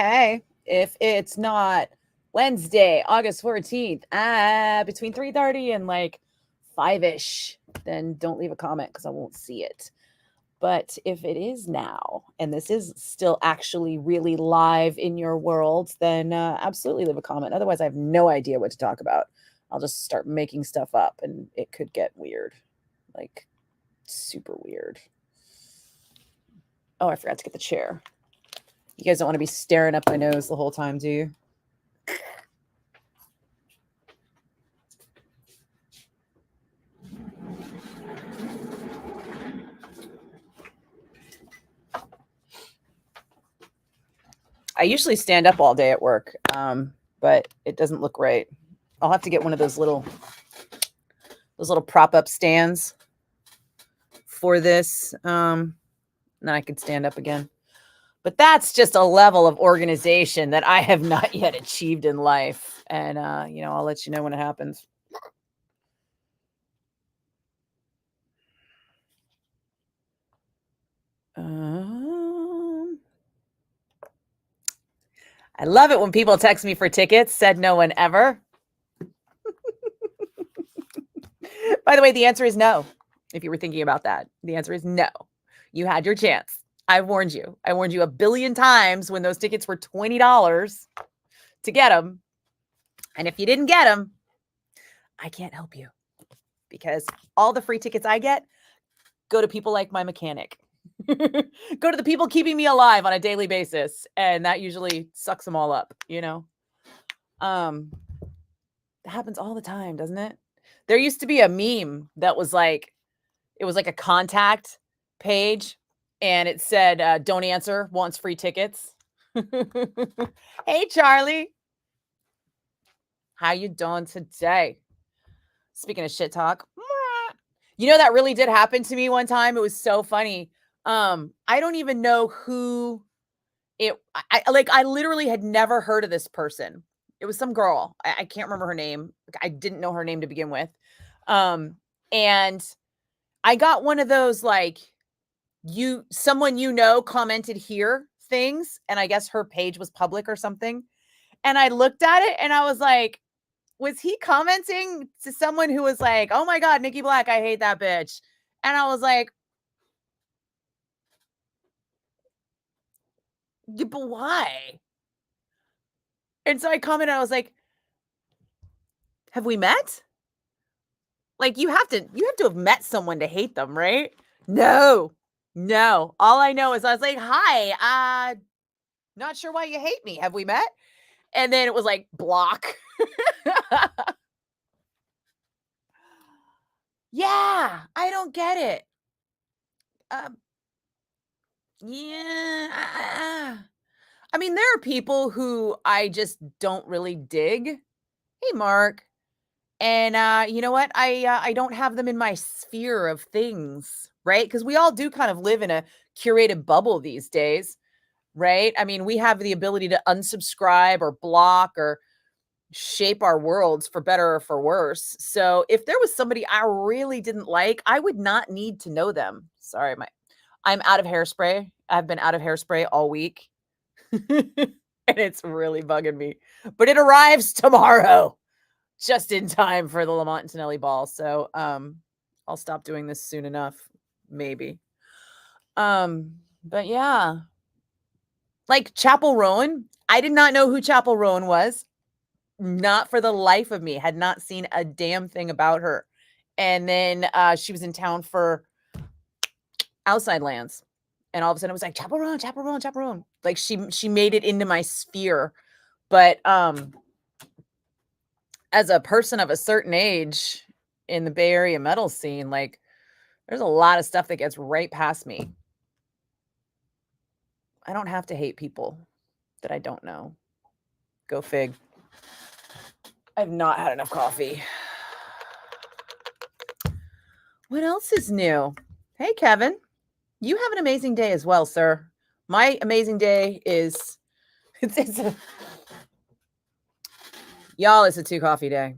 okay. If it's not Wednesday, August 14th, between 3:30 and like 5-ish, then don't leave a comment because I won't see it. But if it is now, and this is still actually really live in your world, then absolutely leave a comment. Otherwise, I have no idea what to talk about. I'll just start making stuff up and it could get weird, like super weird. Oh, I forgot to get the chair. You guys don't want to be staring up my nose the whole time, do you? I usually stand up all day at work, but it doesn't look right. I'll have to get one of those little prop up stands for this. Then I can stand up again. But that's just a level of organization that I have not yet achieved in life. And, I'll let you know when it happens. I love it when people text me for tickets. Said no one ever. By the way, the answer is no. If you were thinking about that, the answer is no. You had your chance. I warned you. I warned you a billion times when those tickets were $20 to get them. And if you didn't get them, I can't help you because all the free tickets I get go to people like my mechanic. Go to the people keeping me alive on a daily basis. And that usually sucks them all up, That happens all the time, doesn't it? There used to be a meme that was like, it was like a contact page and it said, don't answer, wants free tickets. Hey, Charlie. How you doing today? Speaking of shit talk, that really did happen to me one time. It was so funny. I don't even know who I literally had never heard of this person. It was some girl. I can't remember her name. I didn't know her name to begin with. And I got one of those like someone commented here things, and I guess her page was public or something. And I looked at it and I was like, was he commenting to someone who was like, oh my God, Nikki Blakk, I hate that bitch. And I was like, yeah, but why? And so I commented, I was like, have we met? Like you have to have met someone to hate them, right? No. All I know is I was like, hi, not sure why you hate me. Have we met? And then it was like block. Yeah, I don't get it. Yeah. I mean, there are people who I just don't really dig. Hey, Mark. And you know what? I don't have them in my sphere of things, right? Because we all do kind of live in a curated bubble these days, right? I mean, we have the ability to unsubscribe or block or shape our worlds for better or for worse. So if there was somebody I really didn't like, I would not need to know them. Sorry, I'm out of hairspray. I've been out of hairspray all week. And it's really bugging me. But it arrives tomorrow, just in time for the Lamont and Tonelli ball. So I'll stop doing this soon enough, maybe. But yeah. Like Chapel Rowan. I did not know who Chapel Rowan was. Not for the life of me. Had not seen a damn thing about her. And then she was in town for Outside Lands. And all of a sudden it was like, Chapel Rowan, Chapel Rowan, Chapel Rowan. Like she made it into my sphere. But as a person of a certain age in the Bay Area metal scene, like there's a lot of stuff that gets right past me. I don't have to hate people that I don't know. Go fig. I've not had enough coffee. What else is new? Hey, Kevin. You have an amazing day as well, sir. My amazing day is y'all, it's a 2 coffee day.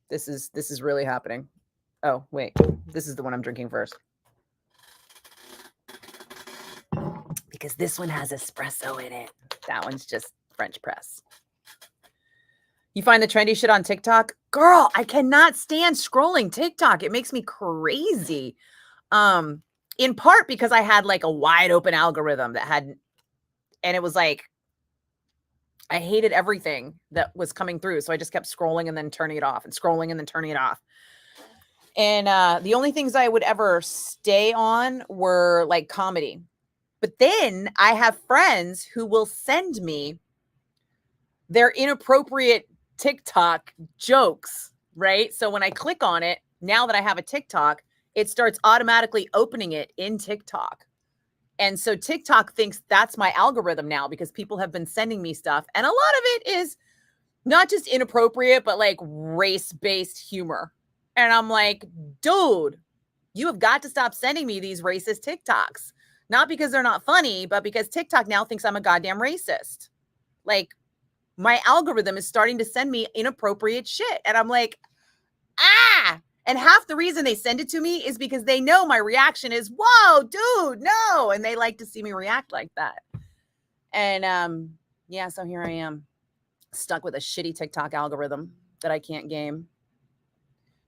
This is really happening. Oh, wait. This is the one I'm drinking first. because this one has espresso in it. That one's just French press. You find the trendy shit on TikTok? Girl, I cannot stand scrolling TikTok. It makes me crazy. In part because I had like a wide open algorithm that had, and it was like, I hated everything that was coming through. So I just kept scrolling and then turning it off and scrolling and then turning it off. And the only things I would ever stay on were like comedy. But then I have friends who will send me their inappropriate TikTok jokes, right? So when I click on it, now that I have a TikTok, it starts automatically opening it in TikTok. And so TikTok thinks that's my algorithm now because people have been sending me stuff. And a lot of it is not just inappropriate, but like race-based humor. And I'm like, dude, you have got to stop sending me these racist TikToks. Not because they're not funny, but because TikTok now thinks I'm a goddamn racist. Like, my algorithm is starting to send me inappropriate shit. And I'm like, ah! And half the reason they send it to me is because they know my reaction is, whoa, dude, no. And they like to see me react like that. And yeah, so here I am, stuck with a shitty TikTok algorithm that I can't game.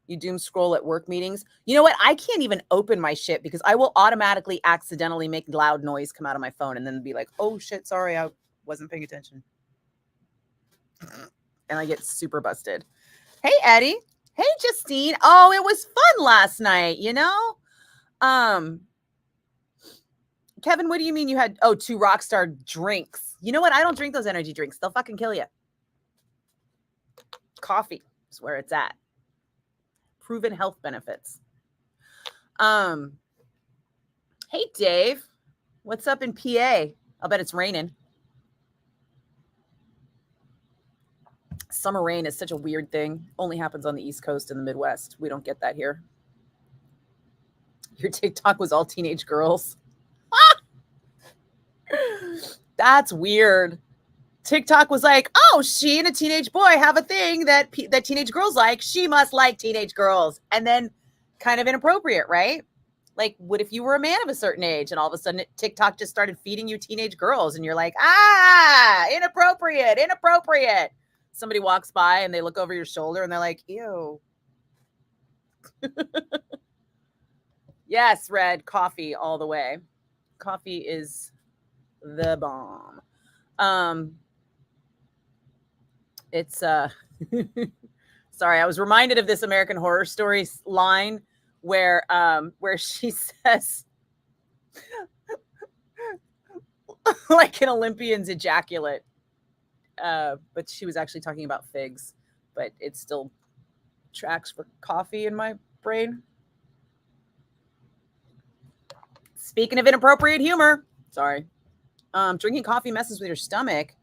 You doom scroll at work meetings. You know what? I can't even open my shit because I will automatically accidentally make loud noise come out of my phone and then be like, oh shit, sorry, I wasn't paying attention. And I get super busted. Hey, Eddie. Hey, Justine. Oh, it was fun last night, you know? Kevin, what do you mean you had, 2 Rockstar drinks? You know what? I don't drink those energy drinks. They'll fucking kill you. Coffee is where it's at. Proven health benefits. Hey, Dave. What's up in PA? I'll bet it's raining. Summer rain is such a weird thing. Only happens on the East Coast and the Midwest. We don't get that here. Your TikTok was all teenage girls. That's weird. TikTok was like, oh, she and a teenage boy have a thing that teenage girls like. She must like teenage girls. And then kind of inappropriate, right? Like, what if you were a man of a certain age and all of a sudden TikTok just started feeding you teenage girls and you're like, inappropriate. Somebody walks by and they look over your shoulder and they're like, ew. Yes, Red, coffee all the way. Coffee is the bomb. It's sorry, I was reminded of this American Horror Story line where she says like an Olympian's ejaculate. But she was actually talking about figs, but it still tracks for coffee in my brain. Speaking of inappropriate humor, sorry. Drinking coffee messes with your stomach,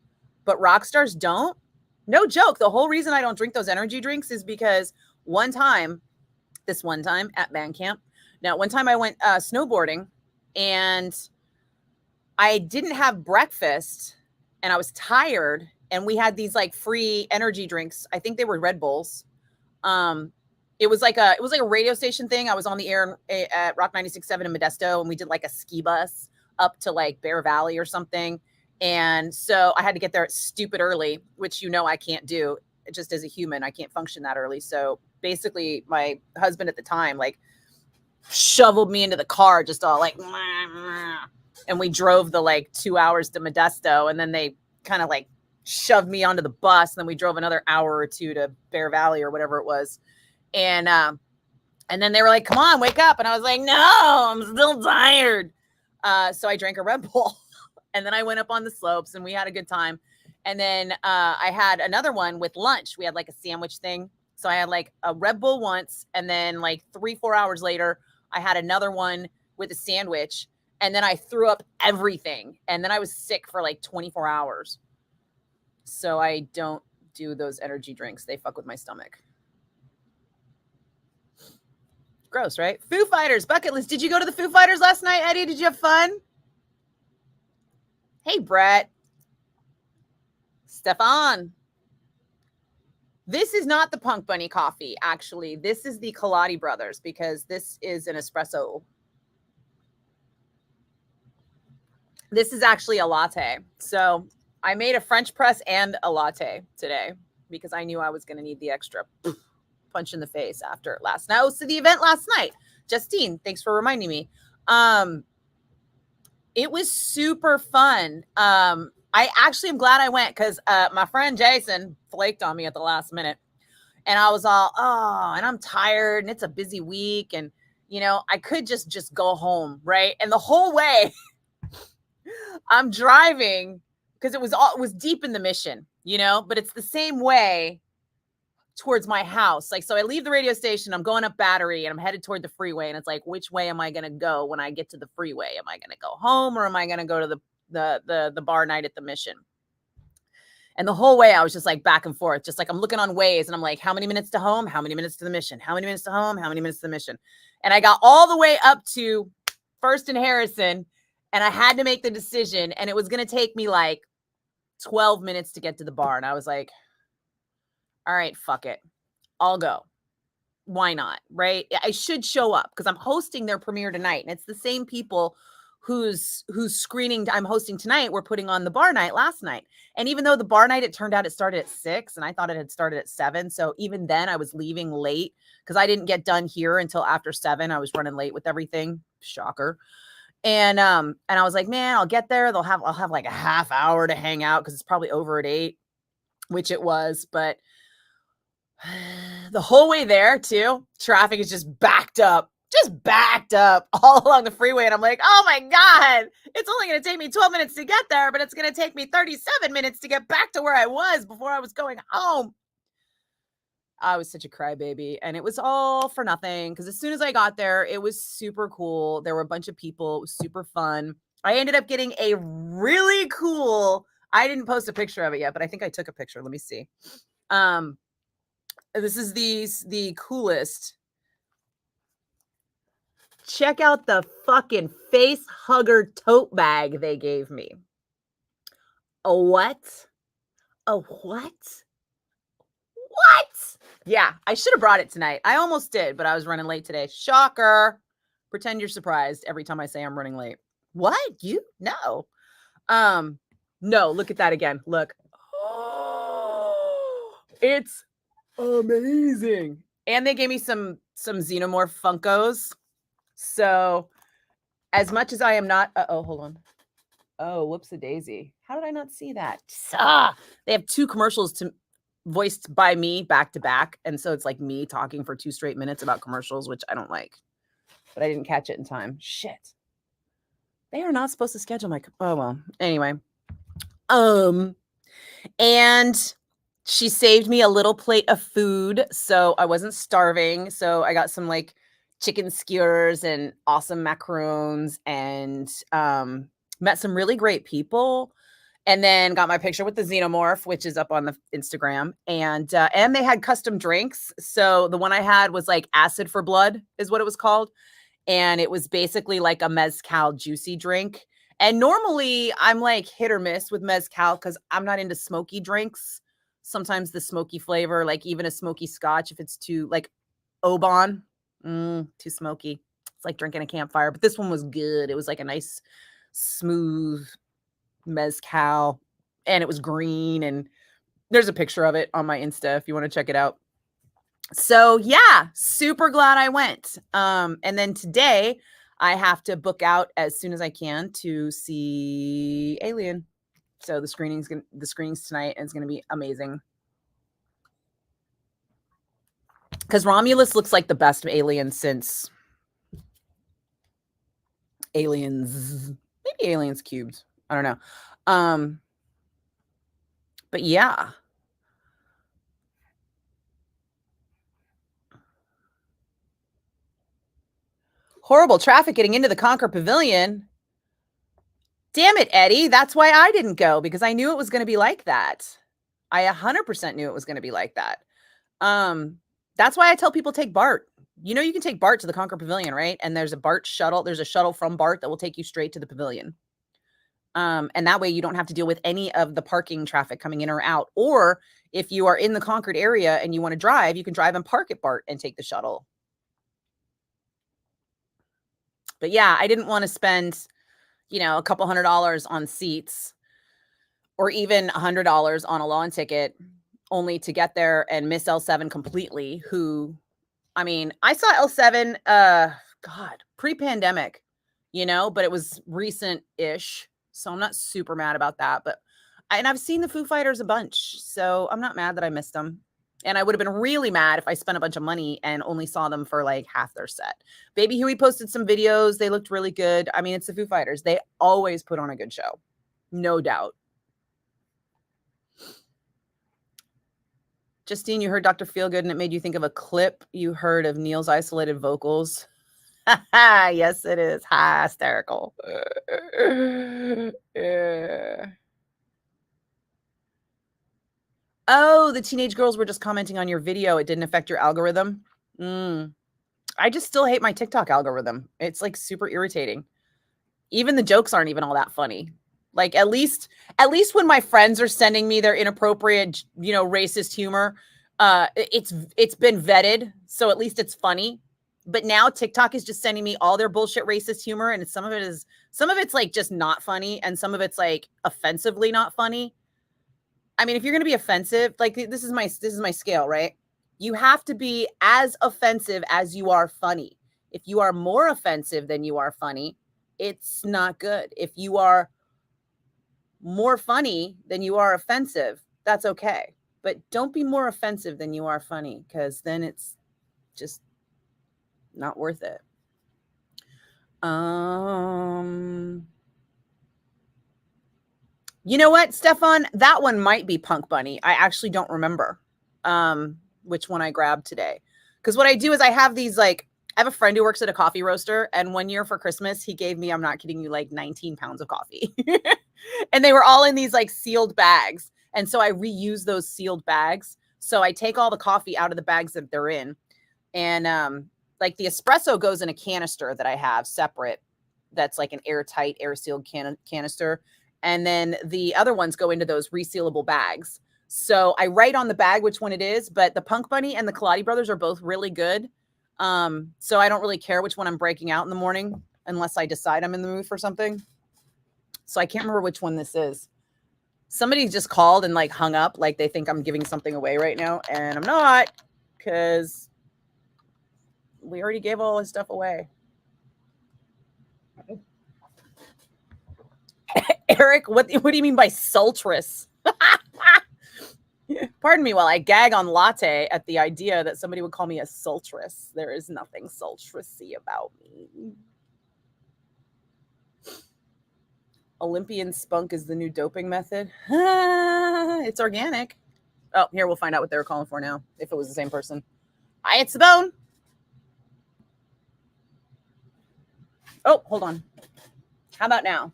but rock stars don't. No joke. The whole reason I don't drink those energy drinks is because one time at band camp. Now, one time I went snowboarding and I didn't have breakfast and I was tired. And we had these like free energy drinks. I think they were Red Bulls. It was like a radio station thing. I was on the air at Rock 96.7 in Modesto, and we did like a ski bus up to like Bear Valley or something. And so I had to get there stupid early, which I can't do. Just as a human, I can't function that early. So basically, my husband at the time like shoveled me into the car, just all like, and we drove the like 2 hours to Modesto, and then they kind of like shoved me onto the bus, and then we drove another hour or two to Bear Valley or whatever it was. And then they were like, come on, wake up. And I was like, no, I'm still tired. So I drank a Red Bull and then I went up on the slopes and we had a good time. And then I had another one with lunch. We had like a sandwich thing. So I had like a Red Bull once. And then like 3-4 hours later, I had another one with a sandwich. And then I threw up everything. And then I was sick for like 24 hours. So I don't do those energy drinks. They fuck with my stomach. Gross, right? Foo Fighters, bucket list. Did you go to the Foo Fighters last night, Eddie? Did you have fun? Hey, Brett. Stefan. This is not the Punk Bunny coffee, actually. This is the Colati Brothers because this is an espresso. This is actually a latte. So I made a French press and a latte today because I knew I was going to need the extra punch in the face after last night. So the event last night, Justine, thanks for reminding me. It was super fun. I actually am glad I went because my friend Jason flaked on me at the last minute. And I was all, oh, and I'm tired and it's a busy week. And, you know, I could just go home, right? And the whole way I'm driving because it was deep in the Mission, you know, but it's the same way towards my house. Like, so I leave the radio station, I'm going up Battery and I'm headed toward the freeway. And it's like, which way am I going to go when I get to the freeway? Am I going to go home or am I going to go to the bar night at the Mission? And the whole way I was just like back and forth, just like I'm looking on Waze and I'm like, how many minutes to home? How many minutes to the Mission? How many minutes to home? How many minutes to the Mission? And I got all the way up to First and Harrison and I had to make the decision and it was going to take me like 12 minutes to get to the bar. And I was like, all right, fuck it. I'll go. Why not? Right? I should show up because I'm hosting their premiere tonight. And it's the same people whose screening I'm hosting tonight were putting on the bar night last night. And even though the bar night, it turned out it started at 6 and I thought it had started at 7. So even then I was leaving late because I didn't get done here until after 7. I was running late with everything. Shocker. And I was like, man, I'll get there. I'll have like a half hour to hang out because it's probably over at 8, which it was, but the whole way there too, traffic is just backed up all along the freeway. And I'm like, oh my God, it's only going to take me 12 minutes to get there, but it's going to take me 37 minutes to get back to where I was before I was going home. I was such a crybaby and it was all for nothing. Because as soon as I got there, it was super cool. There were a bunch of people. It was super fun. I ended up getting a really cool, I didn't post a picture of it yet, but I think I took a picture. Let me see. This is the coolest. Check out the fucking face hugger tote bag they gave me. A what? A what? What? Yeah, I should have brought it tonight. I almost did, but I was running late today. Shocker. Pretend you're surprised every time I say I'm running late. What? You? No. No, look at that again. Look. Oh, it's amazing. And they gave me some Xenomorph Funkos. So as much as I am not, hold on. Oh, whoops-a-daisy. How did I not see that? They have 2 commercials voiced by me back to back. And so it's like me talking for 2 straight minutes about commercials, which I don't like, but I didn't catch it in time. Shit. They are not supposed to schedule my, oh, well, anyway. And she saved me a little plate of food. So I wasn't starving. So I got some like chicken skewers and awesome macarons and met some really great people. And then got my picture with the Xenomorph, which is up on the Instagram. And they had custom drinks. So the one I had was like Acid for Blood is what it was called. And it was basically like a mezcal juicy drink. And normally I'm like hit or miss with mezcal because I'm not into smoky drinks. Sometimes the smoky flavor, like even a smoky scotch, if it's too like Oban, too smoky. It's like drinking a campfire. But this one was good. It was like a nice, smooth mezcal. And it was green. And there's a picture of it on my Insta if you want to check it out. So yeah, super glad I went. And then today I have to book out as soon as I can to see Alien. So the screenings tonight and it's going to be amazing. Because Romulus looks like the best alien since Aliens, maybe Aliens Cubed. I don't know. But yeah. Horrible traffic getting into the Conquer Pavilion. Damn it, Eddie. That's why I didn't go, because I knew it was going to be like that. I 100% knew it was going to be like that. That's why I tell people take BART. You know, you can take BART to the Conquer Pavilion, right? And there's a BART shuttle. There's a shuttle from BART that will take you straight to the pavilion. And that way you don't have to deal with any of the parking traffic coming in or out. Or if you are in the Concord area and you want to drive, you can drive and park at BART and take the shuttle. But yeah, I didn't want to spend, you know, a couple $100 on seats or even $100 on a lawn ticket only to get there and miss L7 completely, who I mean, I saw L7 god, pre-pandemic, you know, but it was recent-ish. So I'm not super mad about that, but and I've seen the Foo Fighters a bunch, so I'm not mad that I missed them. And I would have been really mad if I spent a bunch of money and only saw them for like half their set. Baby Huey posted some videos. They looked really good. I mean, it's the Foo Fighters. They always put on a good show. No doubt. Justine, you heard Dr. Feelgood and it made you think of a clip you heard of Neil's isolated vocals. Yes, it is. Hysterical. Yeah. Oh, the teenage girls were just commenting on your video. It didn't affect your algorithm. I just still hate my TikTok algorithm. It's like super irritating. Even the jokes aren't even all that funny. Like at least when my friends are sending me their inappropriate, you know, racist humor, it's been vetted, so at least it's funny. But now TikTok is just sending me all their bullshit racist humor, and some of it's like just not funny, and some of it's like offensively not funny. I mean, if you're gonna be offensive, like this is my scale, right? You have to be as offensive as you are funny. If you are more offensive than you are funny, it's not good. If you are more funny than you are offensive, that's okay. But don't be more offensive than you are funny, because then it's just not worth it. You know what, Stefan? That one might be Punk Bunny. I actually don't remember which one I grabbed today. Because what I do is I have these like, I have a friend who works at a coffee roaster, and one year for Christmas, he gave me, I'm not kidding you, like 19 pounds of coffee. And they were all in these like sealed bags. And so I reuse those sealed bags. So I take all the coffee out of the bags that they're in. And like the espresso goes in a canister that I have separate. That's like an airtight, air sealed canister. And then the other ones go into those resealable bags. So I write on the bag which one it is, but the Punk Bunny and the Kaladi Brothers are both really good. So I don't really care which one I'm breaking out in the morning unless I decide I'm in the mood for something. So I can't remember which one this is. Somebody just called and like hung up, like they think I'm giving something away right now, and I'm not, because we already gave all his stuff away. Eric, what do you mean by sultrous? Pardon me while I gag on latte at the idea that somebody would call me a sultrous. There is nothing sultrousy about me. Olympian spunk is the new doping method. It's organic. Oh, here, we'll find out what they were calling for now, if it was the same person. Hi, it's the bone. Oh, hold on. How about now?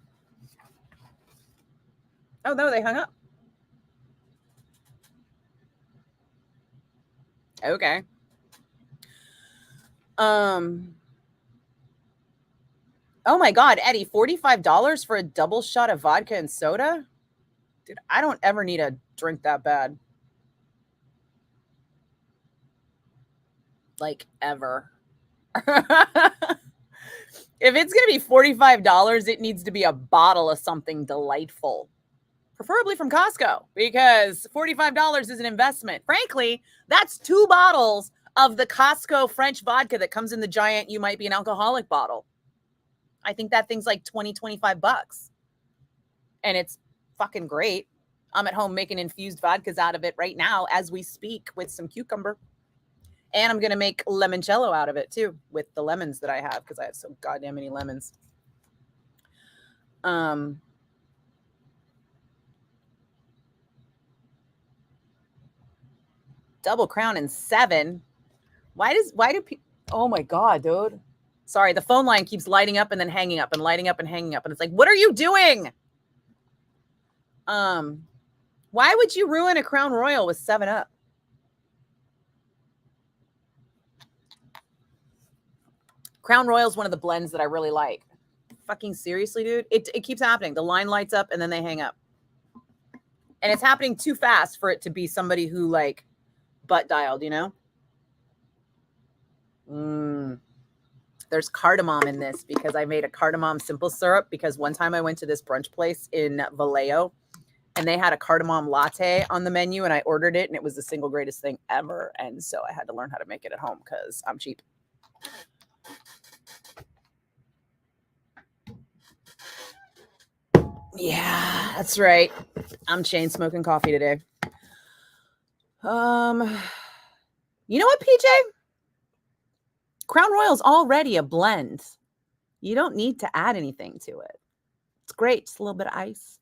Oh, no, they hung up. Okay. Oh my God, Eddie, $45 for a double shot of vodka and soda? Dude, I don't ever need a drink that bad. Like, ever. If it's going to be $45, it needs to be a bottle of something delightful. Preferably from Costco, because $45 is an investment. Frankly, that's 2 bottles of the Costco French vodka that comes in the giant "you might be an alcoholic" bottle. I think that thing's like 20, 25 bucks. And it's fucking great. I'm at home making infused vodkas out of it right now as we speak with some cucumber. And I'm going to make limoncello out of it too with the lemons that I have, because I have so goddamn many lemons. Double Crown and 7. Why do people? Oh my God, dude. Sorry, the phone line keeps lighting up and then hanging up and lighting up and hanging up. And it's like, what are you doing? Why would you ruin a Crown Royal with 7-Up? Crown Royal is one of the blends that I really like. Fucking seriously, dude. It keeps happening. The line lights up and then they hang up. And it's happening too fast for it to be somebody who like butt dialed, you know? there's cardamom in this because I made a cardamom simple syrup because one time I went to this brunch place in Vallejo and they had a cardamom latte on the menu and I ordered it and it was the single greatest thing ever. And so I had to learn how to make it at home because I'm cheap. Yeah, that's right. I'm chain smoking coffee today. You know what, PJ? Crown Royal's already a blend. You don't need to add anything to it. It's great. Just a little bit of ice.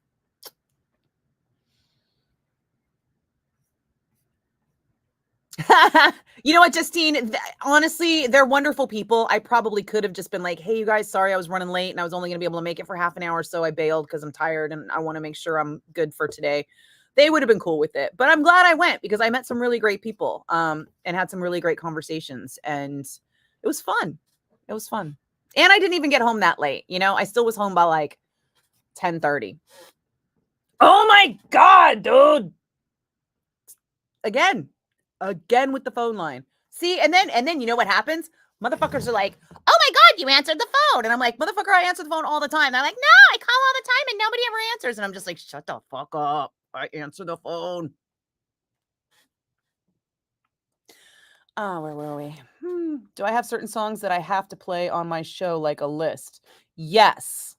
You know what, Justine? Honestly, they're wonderful people. I probably could have just been like, hey, you guys, sorry I was running late and I was only going to be able to make it for half an hour. So I bailed because I'm tired and I want to make sure I'm good for today. They would have been cool with it. But I'm glad I went because I met some really great people and had some really great conversations. And it was fun. It was fun. And I didn't even get home that late. You know, I still was home by like 10:30. Oh my God, dude. Again with the phone line. See, and then you know what happens? Motherfuckers are like, oh my God, you answered the phone. And I'm like, motherfucker, I answer the phone all the time. They're like, no, I call all the time and nobody ever answers. And I'm just like, shut the fuck up. I answer the phone. Oh, where were we? Do I have certain songs that I have to play on my show like a list? Yes.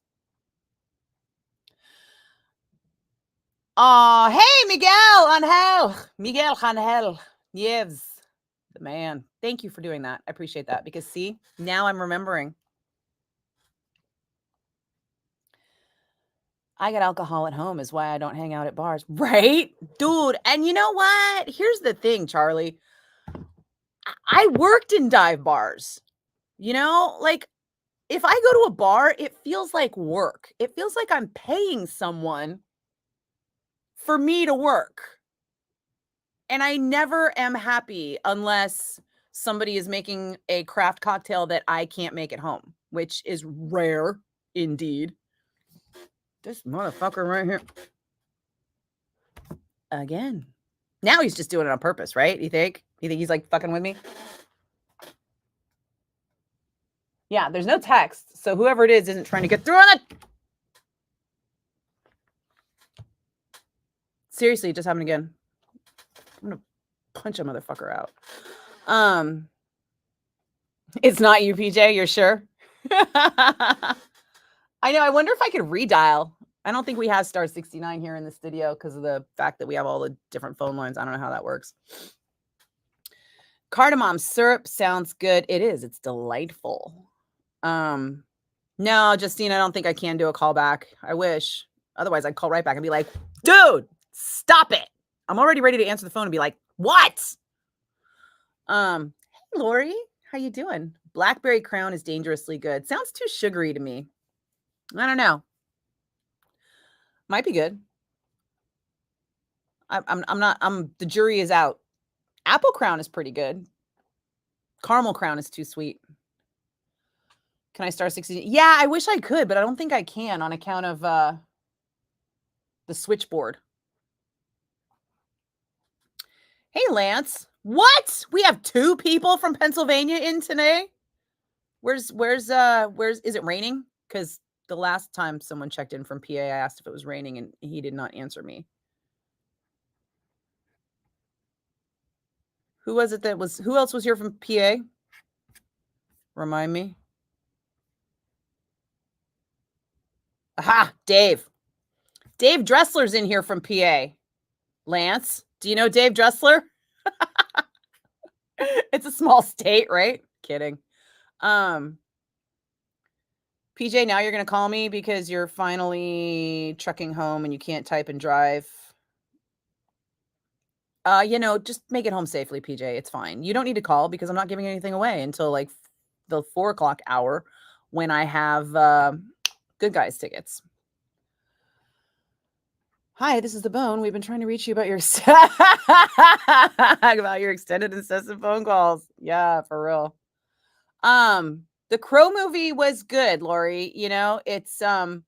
Hey, Miguel Angel. Miguel Angel. Yes. The man. Thank you for doing that. I appreciate that because see, now I'm remembering. I got alcohol at home is why I don't hang out at bars. Right? Dude. And you know what? Here's the thing, Charlie. I worked in dive bars. You know, like if I go to a bar, it feels like work. It feels like I'm paying someone for me to work. And I never am happy unless somebody is making a craft cocktail that I can't make at home, which is rare indeed. This motherfucker right here. Again. Now he's just doing it on purpose, right? You think? You think he's like fucking with me? Yeah, there's no text. So whoever it is isn't trying to get through on it. Seriously, it just happened again. I'm gonna punch a motherfucker out. It's not you, PJ, you're sure? I know. I wonder if I could redial. I don't think we have star 69 here in the studio because of the fact that we have all the different phone lines. I don't know how that works. Cardamom syrup sounds good. It is. It's delightful. No, Justine, I don't think I can do a callback. I wish. Otherwise, I'd call right back and be like, dude, stop it. I'm already ready to answer the phone and be like, what? Hey, Lori, how you doing? Blackberry Crown is dangerously good. Sounds too sugary to me. I don't know. Might be good. The jury is out. Apple Crown is pretty good. Caramel Crown is too sweet. Can I start 16? Yeah, I wish I could, but I don't think I can on account of the switchboard. Hey, Lance. What? We have 2 people from Pennsylvania in today? Where's is it raining? Because the last time someone checked in from PA, I asked if it was raining and he did not answer me. Who was it who else was here from PA? Remind me. Aha, Dave. Dave Dressler's in here from PA. Lance, do you know Dave Dressler? It's a small state, right? Kidding. PJ, now you're going to call me because you're finally trucking home and you can't type and drive. Just make it home safely, PJ. It's fine. You don't need to call because I'm not giving anything away until like the 4:00 hour when I have Good Guys tickets. Hi, this is the Bone. We've been trying to reach you about your extended incessant phone calls. Yeah, for real. The Crow movie was good, Lori. You know, it's what do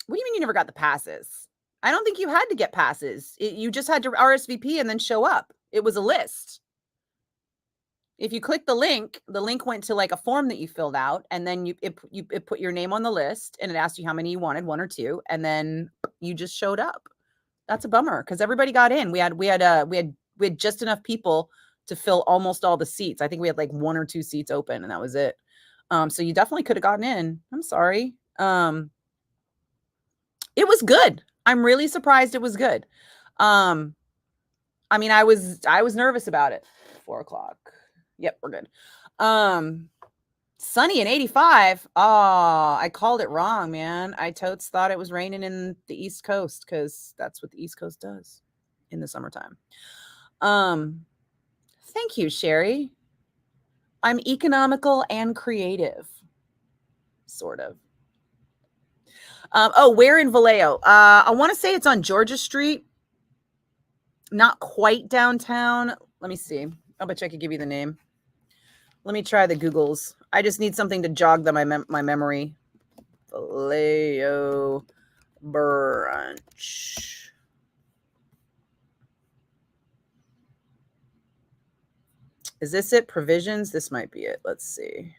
you mean you never got the passes? I don't think you had to get passes. You just had to RSVP and then show up. It was a list. If you click the link went to like a form that you filled out, and then it put your name on the list, and it asked you how many you wanted, 1 or 2, and then you just showed up. That's a bummer because everybody got in. We had just enough people to fill almost all the seats. I think we had like 1 or 2 seats open, and that was it. So you definitely could have gotten in. I'm sorry. It was good. I'm really surprised it was good. I mean, I was nervous about it. 4:00. Yep, we're good. Sunny and 85. Oh, I called it wrong, man. I totes thought it was raining in the East Coast because that's what the East Coast does in the summertime. Thank you, Sherry. I'm economical and creative. Sort of. Where in Vallejo? I want to say it's on Georgia Street. Not quite downtown. Let me see. I'll bet you I could give you the name. Let me try the Googles. I just need something to jog my memory. Vallejo brunch. Is this it? Provisions? This might be it. Let's see.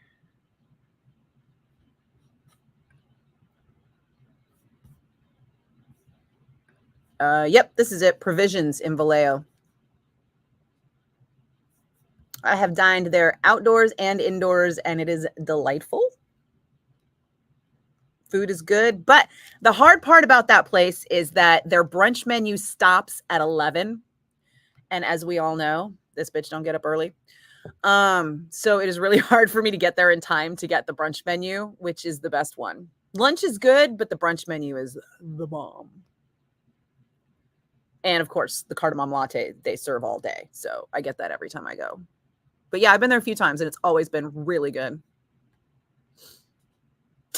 Yep, this is it. Provisions in Vallejo. I have dined there outdoors and indoors, and it is delightful. Food is good, but the hard part about that place is that their brunch menu stops at 11. And as we all know, this bitch don't get up early. So it is really hard for me to get there in time to get the brunch menu, which is the best one. Lunch is good, but the brunch menu is the bomb. And of course, the cardamom latte they serve all day. So I get that every time I go. But yeah, I've been there a few times and it's always been really good.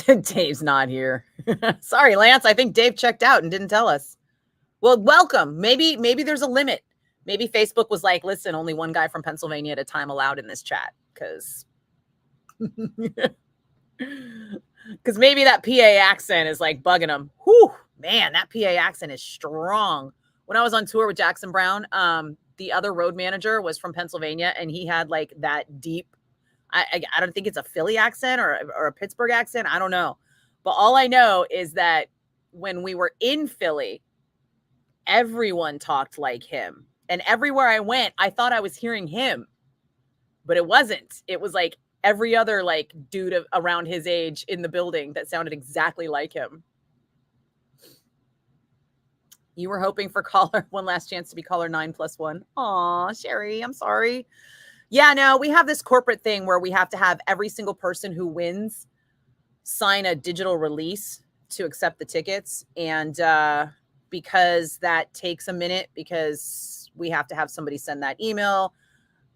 Dave's not here. Sorry, Lance. I think Dave checked out and didn't tell us. Well, welcome. Maybe there's a limit. Maybe Facebook was like, listen, only one guy from Pennsylvania at a time allowed in this chat. Because maybe that PA accent is like bugging them. Whew, man, that PA accent is strong. When I was on tour with Jackson Brown, the other road manager was from Pennsylvania, and he had like that deep, I don't think it's a Philly accent or a Pittsburgh accent. I don't know. But all I know is that when we were in Philly, everyone talked like him. And everywhere I went, I thought I was hearing him, but it wasn't. It was like every other like dude around his age in the building that sounded exactly like him. You were hoping for one last chance to be caller 9+1. Aw, Sherry, I'm sorry. Yeah, no, we have this corporate thing where we have to have every single person who wins sign a digital release to accept the tickets. And because that takes a minute, because we have to have somebody send that email,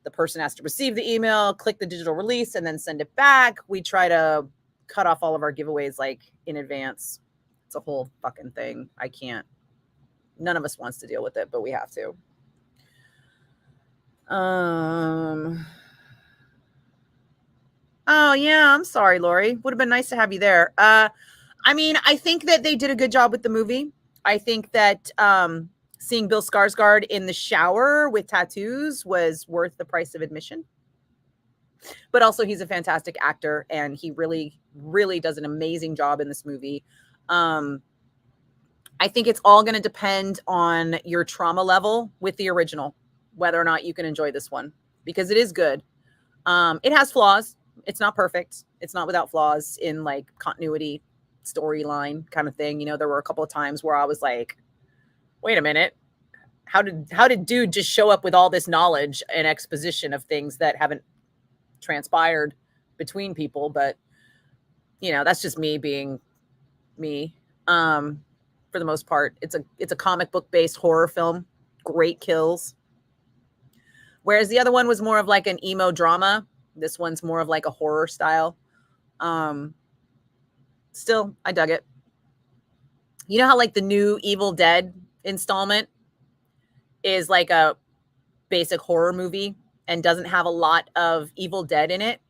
the person has to receive the email, click the digital release, and then send it back. We try to cut off all of our giveaways like in advance. It's a whole fucking thing. I can't. None of us wants to deal with it, but we have to. Oh yeah, I'm sorry, Lori. Would have been nice to have you there. I mean, I think that they did a good job with the movie. I think that seeing Bill Skarsgård in the shower with tattoos was worth the price of admission. But also, he's a fantastic actor, and he really, really does an amazing job in this movie. I think it's all going to depend on your trauma level with the original, whether or not you can enjoy this one, because it is good. It has flaws. It's not perfect. It's not without flaws in like continuity, storyline kind of thing. You know, there were a couple of times where I was like, wait a minute. How did dude just show up with all this knowledge and exposition of things that haven't transpired between people? But, you know, that's just me being me. For the most part, it's a comic book based horror film. Great kills. Whereas the other one was more of like an emo drama. This one's more of like a horror style. Still, I dug it. You know how like the new Evil Dead installment is like a basic horror movie and doesn't have a lot of Evil Dead in it?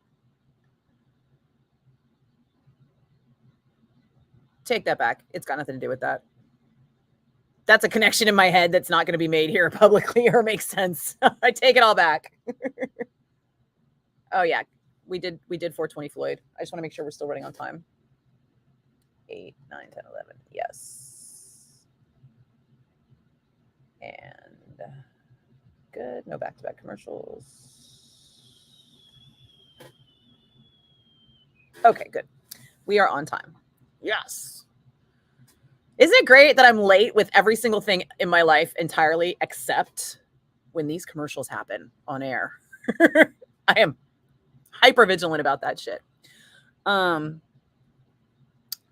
Take that back. It's got nothing to do with that. That's a connection in my head that's not going to be made here publicly or make sense. I take it all back. Oh yeah, we did 420 Floyd. I just want to make sure we're still running on time. 8, 9, 10, 11. Yes. And good. No back-to-back commercials. Okay, good. We are on time. Yes. Isn't it great that I'm late with every single thing in my life entirely except when these commercials happen on air? I am hyper vigilant about that shit.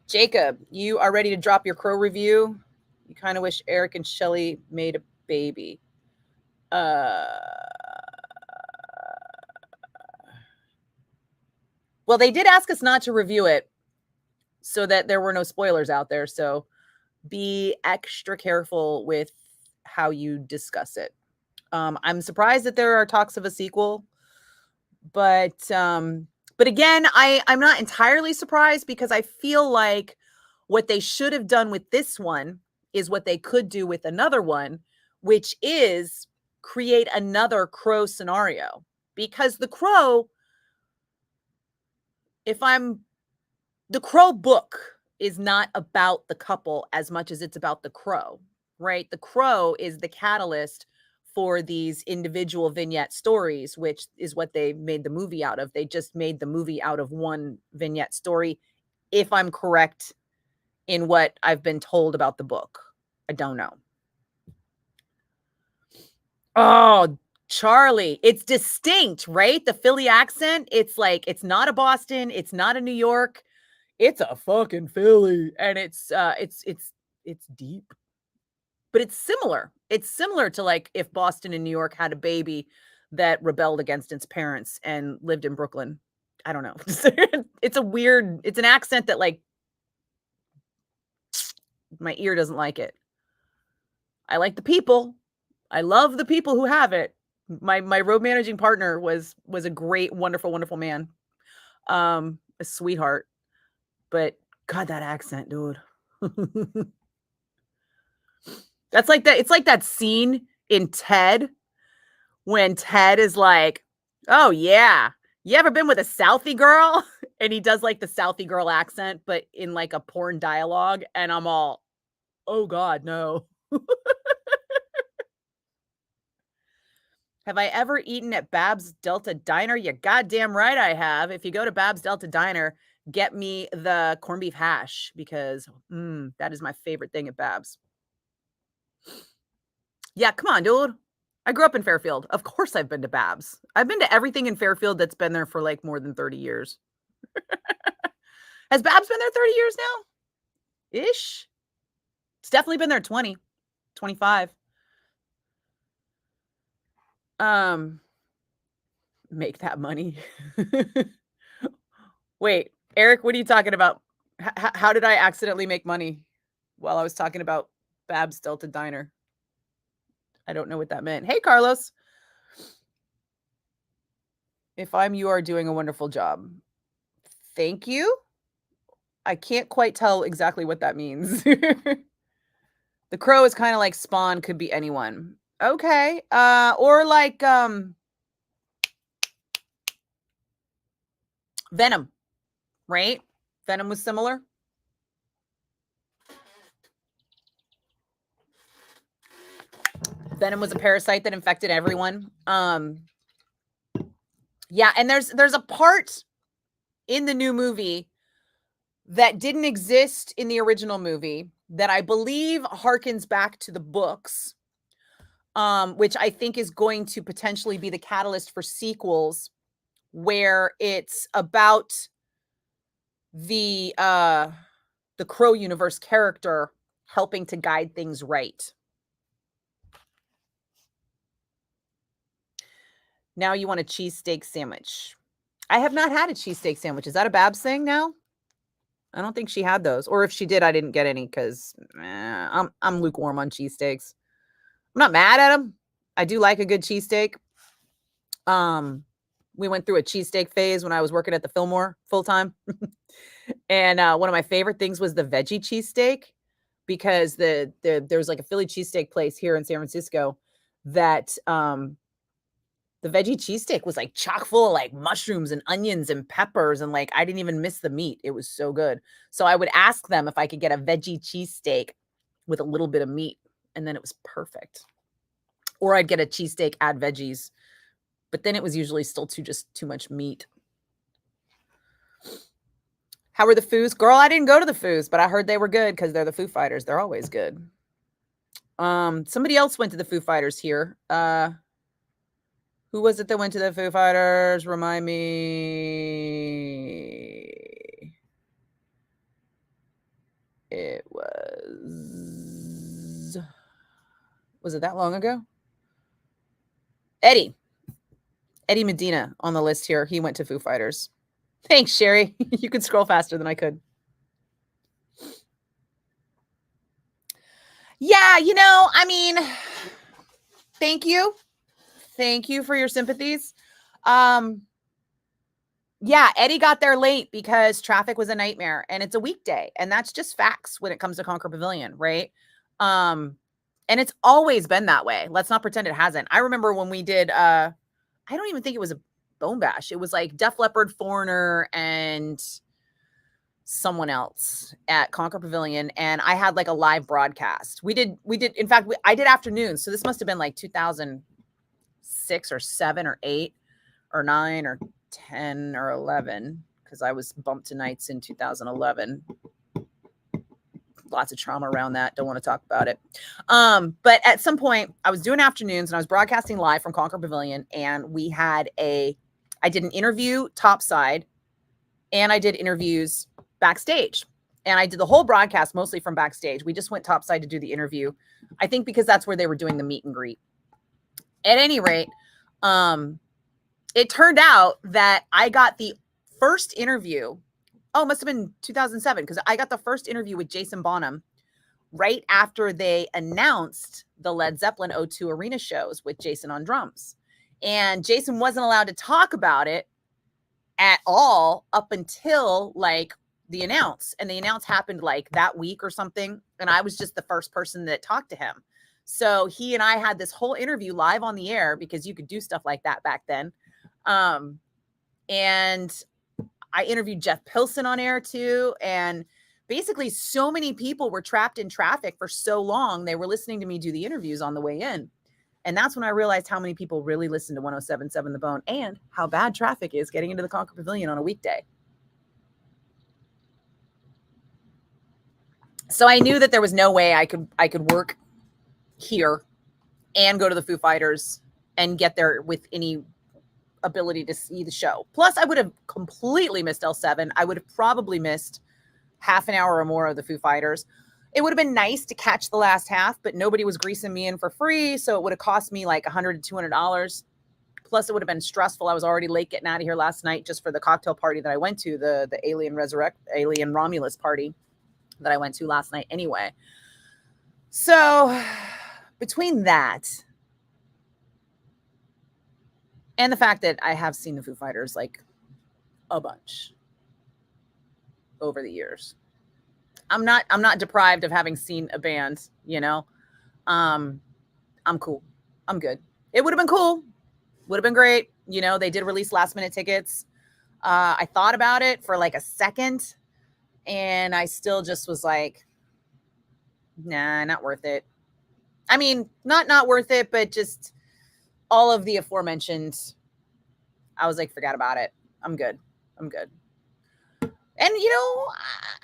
Jacob, you are ready to drop your Crow review. You kind of wish Eric and Shelly made a baby. Well, they did ask us not to review it so that there were no spoilers out there. So be extra careful with how you discuss it. I'm surprised that there are talks of a sequel, but again, I'm not entirely surprised because I feel like what they should have done with this one is what they could do with another one, which is create another Crow scenario. Because the Crow, the Crow book is not about the couple as much as it's about the Crow, right? The Crow is the catalyst for these individual vignette stories, which is what they made the movie out of. They just made the movie out of one vignette story, if I'm correct in what I've been told about the book. I don't know. Oh, Charlie, it's distinct, right? The Philly accent, it's like, it's not a Boston, it's not a New York, it's a fucking Philly, and it's deep. But it's similar. It's similar to like if Boston and New York had a baby that rebelled against its parents and lived in Brooklyn. I don't know. It's an accent that like my ear doesn't like it. I like the people. I love the people who have it. My road managing partner was a great, wonderful, wonderful man. A sweetheart. But God, that accent, dude. That's like that. It's like that scene in Ted when Ted is like, "Oh yeah, you ever been with a Southie girl?" And he does like the Southie girl accent, but in like a porn dialogue, and I'm all, "Oh God, no." Have I ever eaten at Bab's Delta Diner? You goddamn right I have. If you go to Bab's Delta Diner, get me the corned beef hash because that is my favorite thing at Bab's. Yeah, come on, dude. I grew up in Fairfield. Of course I've been to Bab's. I've been to everything in Fairfield that's been there for like more than 30 years. Has Bab's been there 30 years now? Ish. It's definitely been there 20, 25. Make that money. Wait, Eric, what are you talking about? How did I accidentally make money while I was talking about Bab's Delta Diner? I don't know what that meant. Hey, Carlos. If you are doing a wonderful job. Thank you. I can't quite tell exactly what that means. The Crow is kind of like Spawn could be anyone. Okay. Or like Venom, right? Venom was similar. Venom was a parasite that infected everyone. Yeah, and there's a part in the new movie that didn't exist in the original movie that I believe harkens back to the books, which I think is going to potentially be the catalyst for sequels, where it's about the Crow universe character helping to guide things right. Now you want a cheesesteak sandwich. I have not had a cheesesteak sandwich. Is that a Babs thing now? I don't think she had those. Or if she did, I didn't get any because I'm lukewarm on cheesesteaks. I'm not mad at them. I do like a good cheesesteak. We went through a cheesesteak phase when I was working at the Fillmore full time. And one of my favorite things was the veggie cheesesteak because there's like a Philly cheesesteak place here in San Francisco that The veggie cheesesteak was like chock full of like mushrooms and onions and peppers. And like, I didn't even miss the meat. It was so good. So I would ask them if I could get a veggie cheesesteak with a little bit of meat. And then it was perfect. Or I'd get a cheesesteak, add veggies. But then it was usually still too much meat. How were the Foos? Girl, I didn't go to the Foos, but I heard they were good because they're the Foo Fighters. They're always good. Somebody else went to the Foo Fighters here. Who was it that went to the Foo Fighters? Remind me. It was it that long ago? Eddie Medina on the list here. He went to Foo Fighters. Thanks, Sherry. You could scroll faster than I could. Yeah, I mean, thank you. Thank you for your sympathies. Yeah, Eddie got there late because traffic was a nightmare, and it's a weekday, and that's just facts when it comes to Concord Pavilion, right? And it's always been that way. Let's not pretend it hasn't. I remember when we did I don't even think it was a Bone Bash. It was like Def Leppard, Foreigner, and someone else at Concord Pavilion, and I had like a live broadcast. We did in fact I did afternoons, so this must have been like 2006 or 7 or 8 or 9 or 10 or 11, because I was bumped to nights in 2011. Lots of trauma around that. Don't want to talk about it. But at some point I was doing afternoons and I was broadcasting live from Concord Pavilion, and I did an interview topside and I did interviews backstage, and I did the whole broadcast mostly from backstage. We just went topside to do the interview, I think because that's where they were doing the meet and greet. At any rate, it turned out that I got the first interview. Oh, it must have been 2007, because I got the first interview with Jason Bonham right after they announced the Led Zeppelin O2 Arena shows with Jason on drums. And Jason wasn't allowed to talk about it at all up until like the announce. And the announce happened like that week or something. And I was just the first person that talked to him. So he and I had this whole interview live on the air, because you could do stuff like that back then. And I interviewed Jeff Pilson on air too. And basically so many people were trapped in traffic for so long. They were listening to me do the interviews on the way in. And that's when I realized how many people really listen to 107.7 The Bone, and how bad traffic is getting into the Concord Pavilion on a weekday. So I knew that there was no way I could work here and go to the Foo Fighters and get there with any ability to see the show. Plus, I would have completely missed L7. I would have probably missed half an hour or more of the Foo Fighters. It would have been nice to catch the last half, but nobody was greasing me in for free, so it would have cost me like $100 to $200. Plus, it would have been stressful. I was already late getting out of here last night just for the cocktail party that I went to, the Alien Romulus party that I went to last night anyway. So between that and the fact that I have seen the Foo Fighters like a bunch over the years, I'm not deprived of having seen a band, I'm cool. I'm good. It would have been cool. Would have been great. They did release last minute tickets. I thought about it for like a second, and I still just was like, nah, not worth it. I mean, not worth it, but just all of the aforementioned, I was like, forget about it. I'm good. And,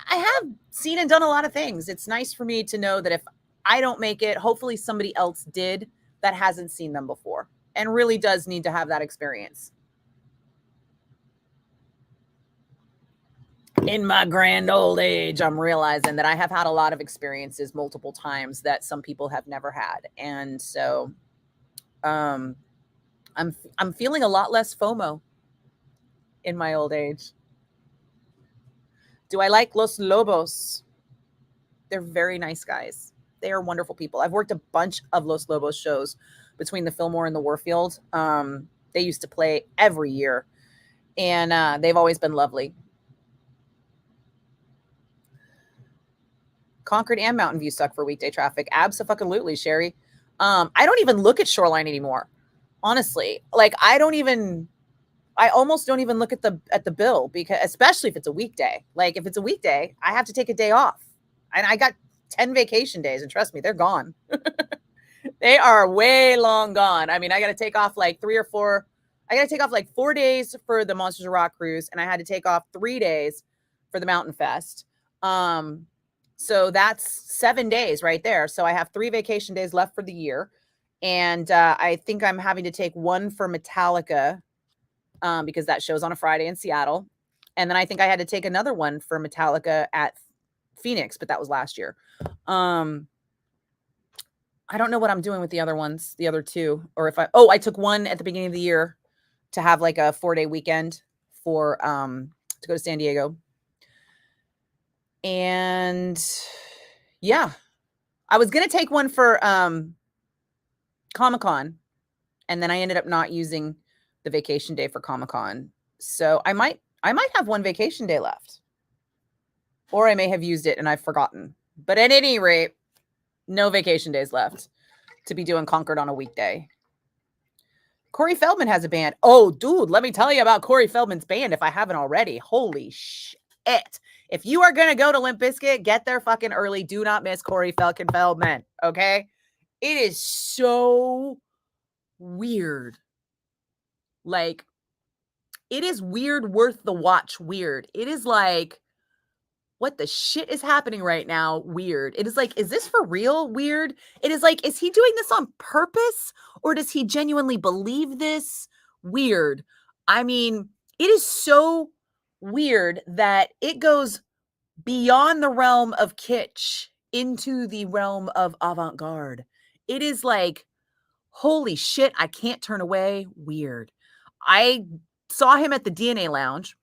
I have seen and done a lot of things. It's nice for me to know that if I don't make it, hopefully somebody else did that hasn't seen them before and really does need to have that experience. In my grand old age, I'm realizing that I have had a lot of experiences multiple times that some people have never had. And so I'm feeling a lot less FOMO in my old age. Do I like Los Lobos? They're very nice guys. They are wonderful people. I've worked a bunch of Los Lobos shows between the Fillmore and the Warfield. They used to play every year, and they've always been lovely. Concord and Mountain View suck for weekday traffic. Abso-fucking-lutely, Sherry. I don't even look at Shoreline anymore. Honestly, like I almost don't even look at the bill, because especially if it's a weekday. Like if it's a weekday, I have to take a day off. And I got 10 vacation days, and trust me, they're gone. They are way long gone. I mean, I got to take off like 3 or 4. I got to take off like 4 days for the Monsters of Rock cruise, and I had to take off 3 days for the Mountain Fest. Um so that's 7 days right there. So I have 3 vacation days left for the year. And I think I'm having to take one for Metallica, because that show's on a Friday in Seattle. And then I think I had to take another one for Metallica at Phoenix, but that was last year. I don't know what I'm doing with the other ones, the other 2, or if I took one at the beginning of the year to have like a 4-day weekend for to go to San Diego. And yeah, I was going to take one for Comic-Con, and then I ended up not using the vacation day for Comic-Con. So I might have one vacation day left. Or I may have used it and I've forgotten. But at any rate, no vacation days left to be doing Concord on a weekday. Corey Feldman has a band. Oh, dude, let me tell you about Corey Feldman's band if I haven't already. Holy shit. If you are going to go to Limp Bizkit, get there fucking early. Do not miss Corey Feldman, okay? It is so weird. Like, it is weird, worth the watch weird. It is like, what the shit is happening right now? Weird. It is like, is this for real? Weird. It is like, is he doing this on purpose, or does he genuinely believe this? Weird. I mean, it is so weird that it goes beyond the realm of kitsch into the realm of avant-garde. It is like, holy shit, I can't turn away. Weird. I saw him at the DNA Lounge,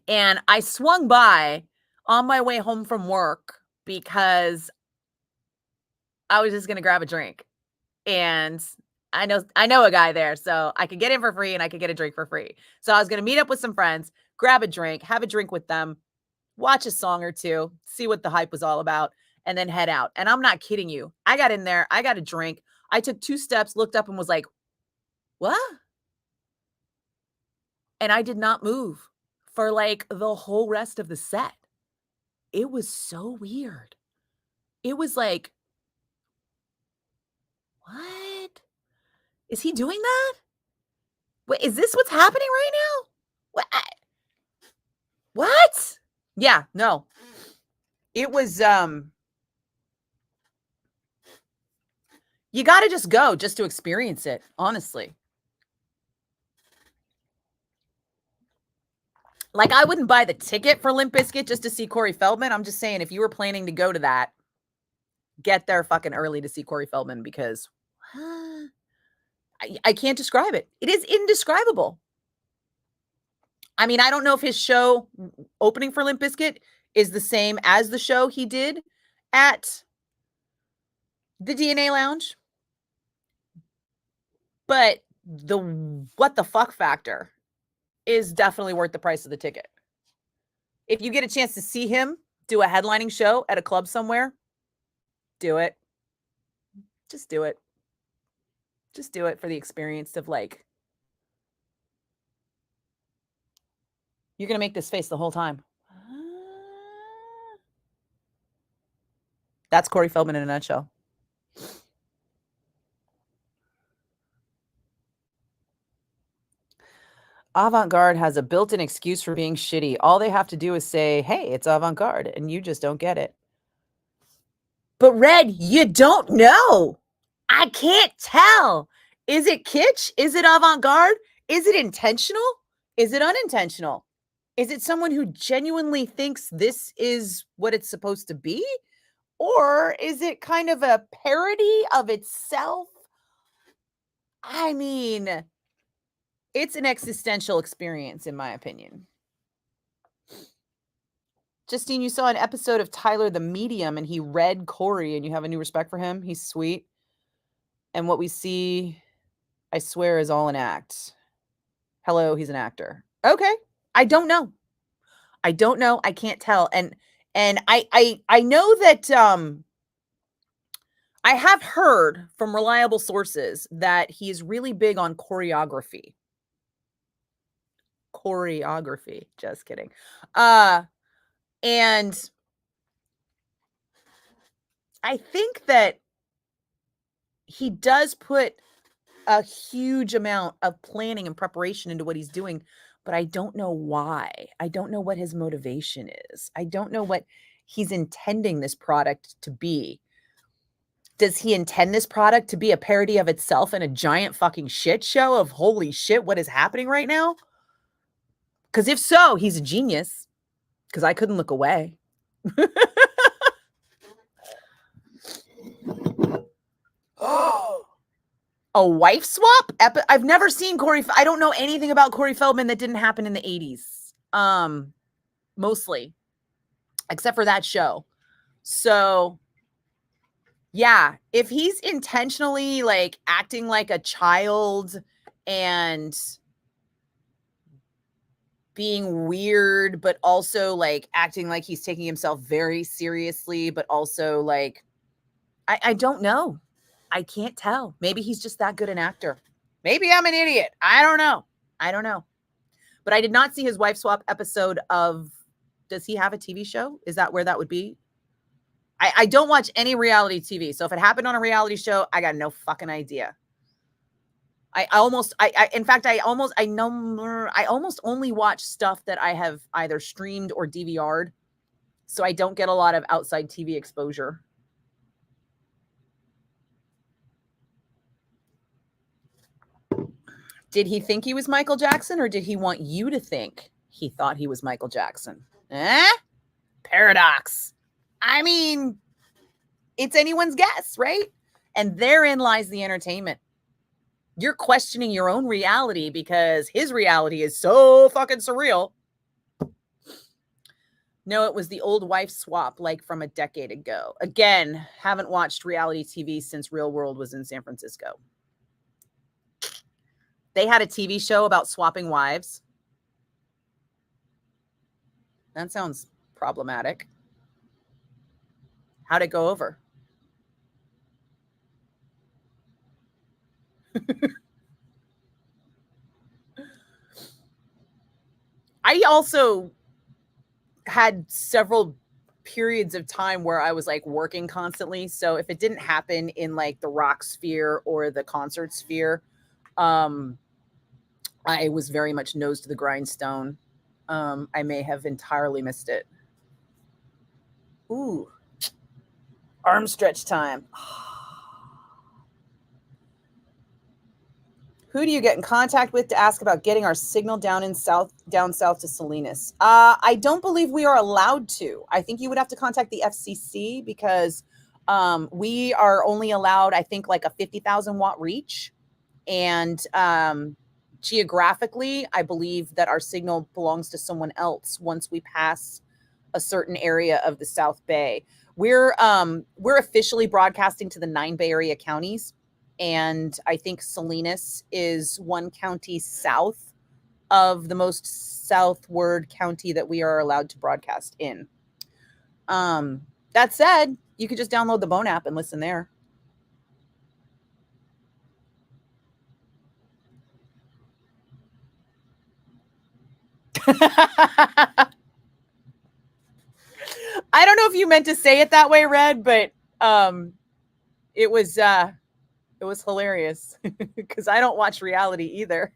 and I swung by on my way home from work because I was just going to grab a drink. And I know a guy there, so I could get in for free and I could get a drink for free. So I was going to meet up with some friends, grab a drink, have a drink with them, watch a song or two, see what the hype was all about, and then head out. And I'm not kidding you. I got in there, I got a drink. I took 2 steps, looked up and was like, "What?" And I did not move for like the whole rest of the set. It was so weird. It was like, "What? Is he doing that? Wait, is this what's happening right now? What?" Yeah, no. It was you got to just go just to experience it, honestly. Like, I wouldn't buy the ticket for Limp Bizkit just to see Corey Feldman. I'm just saying, if you were planning to go to that, get there fucking early to see Corey Feldman, because I can't describe it. It is indescribable. I mean, I don't know if his show opening for Limp Bizkit is the same as the show he did at the DNA Lounge, but the what the fuck factor is definitely worth the price of the ticket. If you get a chance to see him do a headlining show at a club somewhere, do it. Just do it. Just do it for the experience of like, you're going to make this face the whole time. That's Corey Feldman in a nutshell. Avant-garde has a built-in excuse for being shitty. All they have to do is say, "Hey, it's avant-garde," and you just don't get it. But Red, you don't know. I can't tell. Is it kitsch? Is it avant-garde? Is it intentional? Is it unintentional? Is it someone who genuinely thinks this is what it's supposed to be? Or is it kind of a parody of itself? I mean, it's an existential experience, in my opinion. Justine, you saw an episode of Tyler the Medium and he read Corey, and you have a new respect for him. He's sweet. And what we see, I swear, is all an act. Hello, he's an actor. Okay. I don't know. I don't know. I can't tell. And I know that I have heard from reliable sources that he is really big on choreography. Choreography, just kidding. And I think that he does put a huge amount of planning and preparation into what he's doing, but I don't know why. I don't know what his motivation is. I don't know what he's intending this product to be. Does he intend this product to be a parody of itself and a giant fucking shit show of holy shit, what is happening right now? Because if so, he's a genius. Because I couldn't look away. A wife swap? I've never seen Corey. I don't know anything about Corey Feldman that didn't happen in the 80s. Mostly. Except for that show. So, yeah, if he's intentionally like acting like a child and being weird, but also like acting like he's taking himself very seriously, but also like, I don't know. I can't tell. Maybe he's just that good an actor. Maybe I'm an idiot. I don't know. But I did not see his wife swap episode of, does he have a TV show? Is that where that would be? I don't watch any reality TV. So if it happened on a reality show, I got no fucking idea. I almost only watch stuff that I have either streamed or DVR'd. So I don't get a lot of outside TV exposure. Did he think he was Michael Jackson, or did he want you to think he thought he was Michael Jackson? Paradox. I mean, it's anyone's guess, right? And therein lies the entertainment. You're questioning your own reality because his reality is so fucking surreal. No, it was the old wife swap, like from a decade ago. Again, haven't watched reality TV since Real World was in San Francisco. They had a TV show about swapping wives. That sounds problematic. How'd it go over? I also had several periods of time where I was like working constantly. So if it didn't happen in like the rock sphere or the concert sphere, I was very much nose to the grindstone. I may have entirely missed it. Ooh, arm stretch time. Who do you get in contact with to ask about getting our signal down south to Salinas? I don't believe we are allowed to. I think you would have to contact the FCC because we are only allowed, I think, like a 50,000 watt reach. And geographically, I believe that our signal belongs to someone else once we pass a certain area of the South Bay. We're officially broadcasting to the 9 Bay Area counties. And I think Salinas is one county south of the most southward county that we are allowed to broadcast in. That said, you could just download the Bone app and listen there. I don't know if you meant to say it that way, Red, but it was hilarious because I don't watch reality either.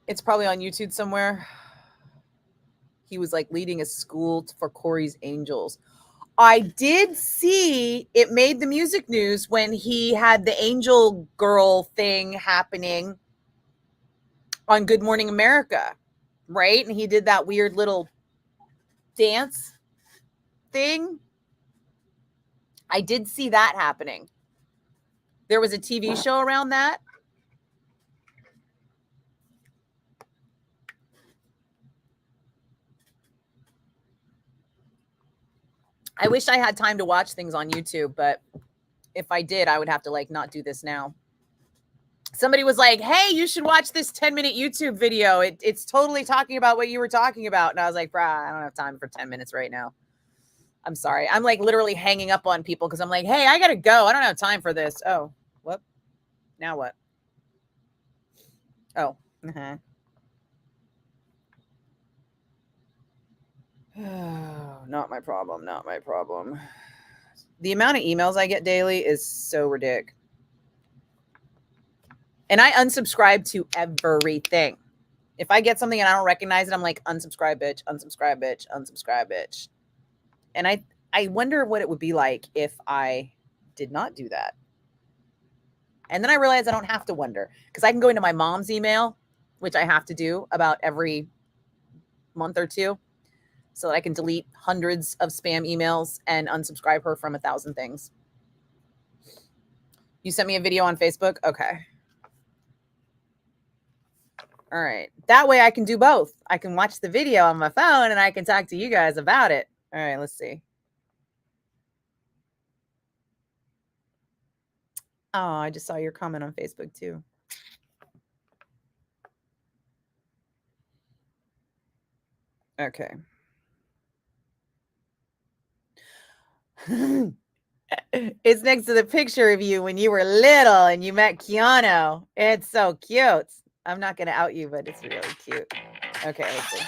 It's probably on YouTube somewhere. He was like leading a school for Corey's Angels. I did see it made the music news when he had the Angel Girl thing happening on Good Morning America, right? And he did that weird little dance thing. I did see that happening. There was a TV show around that. I wish I had time to watch things on YouTube, but if I did, I would have to like not do this now. Somebody was like, hey, you should watch this 10-minute YouTube video. It's totally talking about what you were talking about. And I was like, brah, I don't have time for 10 minutes right now. I'm sorry. I'm like literally hanging up on people because I'm like, hey, I got to go. I don't have time for this. Oh, whoop. Now what? Oh, not my problem. Not my problem. The amount of emails I get daily is so ridiculous. And I unsubscribe to everything. If I get something and I don't recognize it, I'm like, unsubscribe, bitch, unsubscribe, bitch, unsubscribe, bitch. And I wonder what it would be like if I did not do that. And then I realized I don't have to wonder because I can go into my mom's email, which I have to do about every month or two, so that I can delete hundreds of spam emails and unsubscribe her from 1,000 things. You sent me a video on Facebook? Okay. All right. That way I can do both. I can watch the video on my phone and I can talk to you guys about it. All right, let's see. Oh, I just saw your comment on Facebook too. Okay. It's next to the picture of you when you were little and you met Keanu. It's so cute. I'm not going to out you, but it's really cute. Okay, let's see.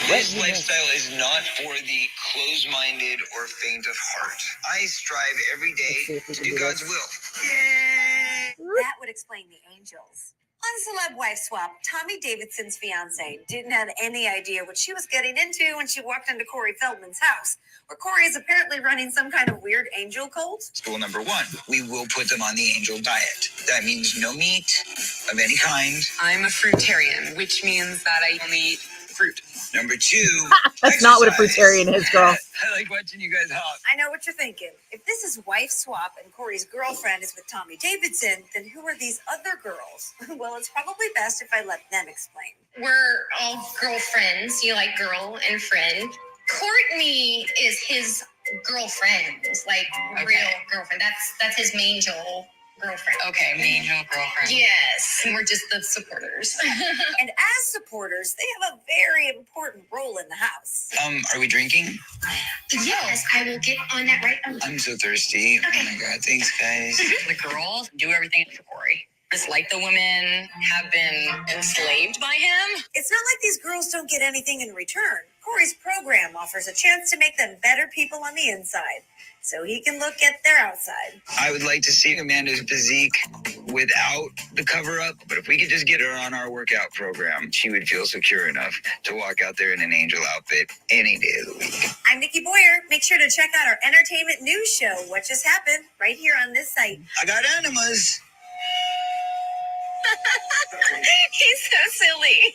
This lifestyle is not for the closed-minded or faint of heart. I strive every day to do God's will. Yay! That would explain the angels. On Celeb Wife Swap, Tommy Davidson's fiance didn't have any idea what she was getting into when she walked into Corey Feldman's house, where Corey is apparently running some kind of weird angel cult. Rule number 1, we will put them on the angel diet. That means no meat of any kind. I'm a fruitarian, which means that I only eat fruit. Number 2, that's exercise. not what a fruitarian is, girl. I like watching you guys hop. I know what you're thinking. If this is Wife Swap and Corey's girlfriend is with Tommy Davidson, then who are these other girls? Well, it's probably best if I let them explain. We're all girlfriends. You like girl and friend. Courtney is his girlfriend, like real girlfriend. That's his angel girlfriend. Okay, angel girlfriend. Yes, and we're just the supporters. And as supporters, they have a very important role in the house. Are we drinking? Yes, I will get on that right away. I'm so thirsty. Okay. Oh my God, thanks guys. The girls do everything for Corey. Just like the women have been enslaved by him. It's not like these girls don't get anything in return. Corey's program offers a chance to make them better people on the inside, so he can look at their outside. I would like to see Amanda's physique without the cover-up, but if we could just get her on our workout program, she would feel secure enough to walk out there in an angel outfit any day of the week. I'm Nikki Boyer. Make sure to check out our entertainment news show, What Just Happened, right here on this site. I got enemas. He's so silly.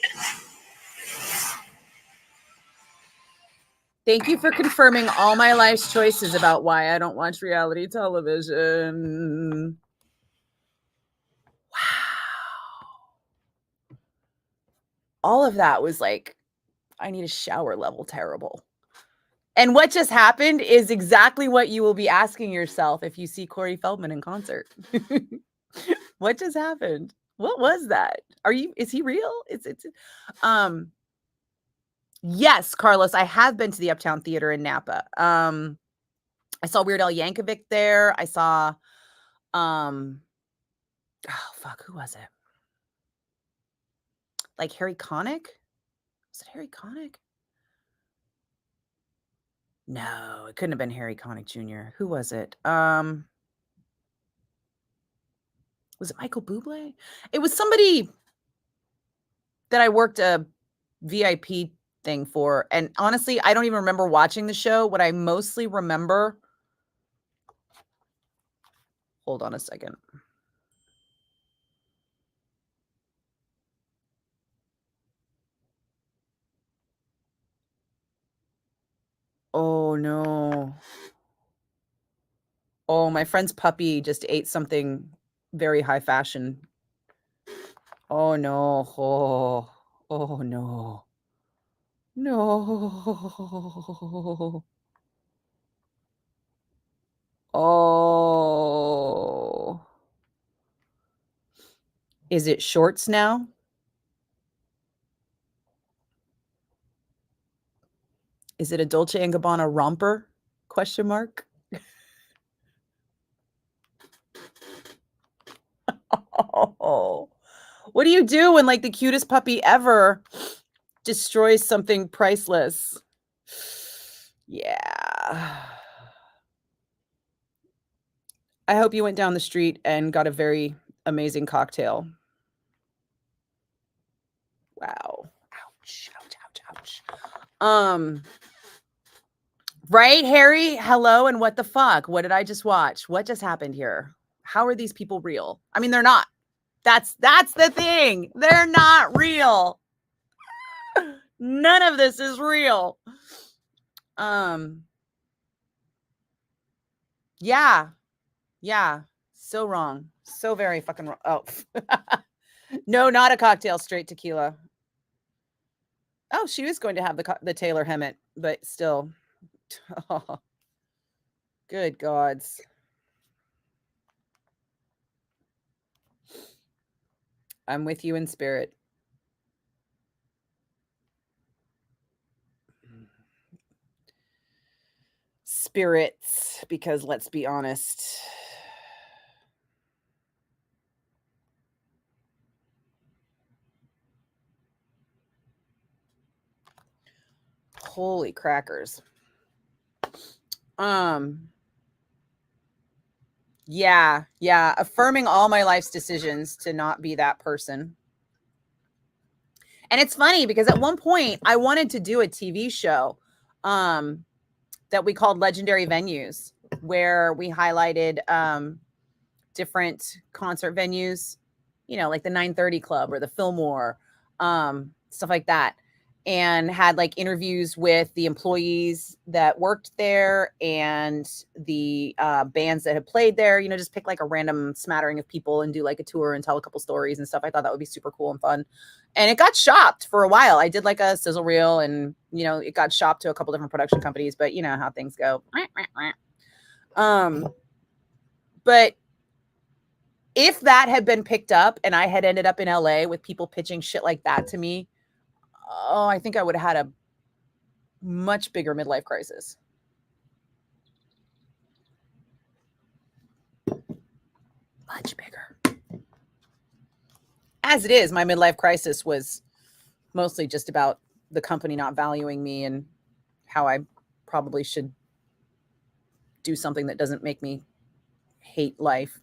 Thank you for confirming all my life's choices about why I don't watch reality television. Wow. All of that was like, I need a shower level terrible. And what just happened is exactly what you will be asking yourself if you see Corey Feldman in concert. What just happened? What was that? Is he real? Yes, Carlos, I have been to the Uptown Theater in Napa. I saw Weird Al Yankovic there. I saw, oh fuck, who was it? Like Harry Connick? Was it Harry Connick? No, it couldn't have been Harry Connick Jr. Who was it? Was it Michael Bublé? It was somebody that I worked a VIP thing for. And honestly, I don't even remember watching the show. What I mostly remember, hold on a second. Oh no. Oh, my friend's puppy just ate something very high fashion. Oh no. Oh no. No. Oh. Is it shorts now? Is it a Dolce & Gabbana romper? Question mark. Oh. What do you do when like the cutest puppy ever destroys something priceless? Yeah. I hope you went down the street and got a very amazing cocktail. Wow. Ouch, ouch, ouch, ouch. Right, Harry? Hello, and what the fuck? What did I just watch? What just happened here? How are these people real? I mean, they're not. That's the thing. They're not real. None of this is real. Yeah. Yeah. So wrong. So very fucking wrong. Oh. No, not a cocktail, straight tequila. Oh, she was going to have the Taylor Hammett, but still. Oh, good gods. I'm with you in spirit. Spirits, because let's be honest. Holy crackers. Yeah. Affirming all my life's decisions to not be that person. And it's funny because at one point I wanted to do a TV show that we called Legendary Venues, where we highlighted different concert venues, you know, like the 930 Club or the Fillmore, stuff like that. And had like interviews with the employees that worked there and the bands that had played there, you know, just pick like a random smattering of people and do like a tour and tell a couple stories and stuff. I thought that would be super cool and fun. And it got shopped for a while. I did like a sizzle reel and, you know, it got shopped to a couple different production companies, but you know how things go. But if that had been picked up and I had ended up in LA with people pitching shit like that to me, oh, I think I would have had a much bigger midlife crisis. Much bigger. As it is, my midlife crisis was mostly just about the company not valuing me and how I probably should do something that doesn't make me hate life.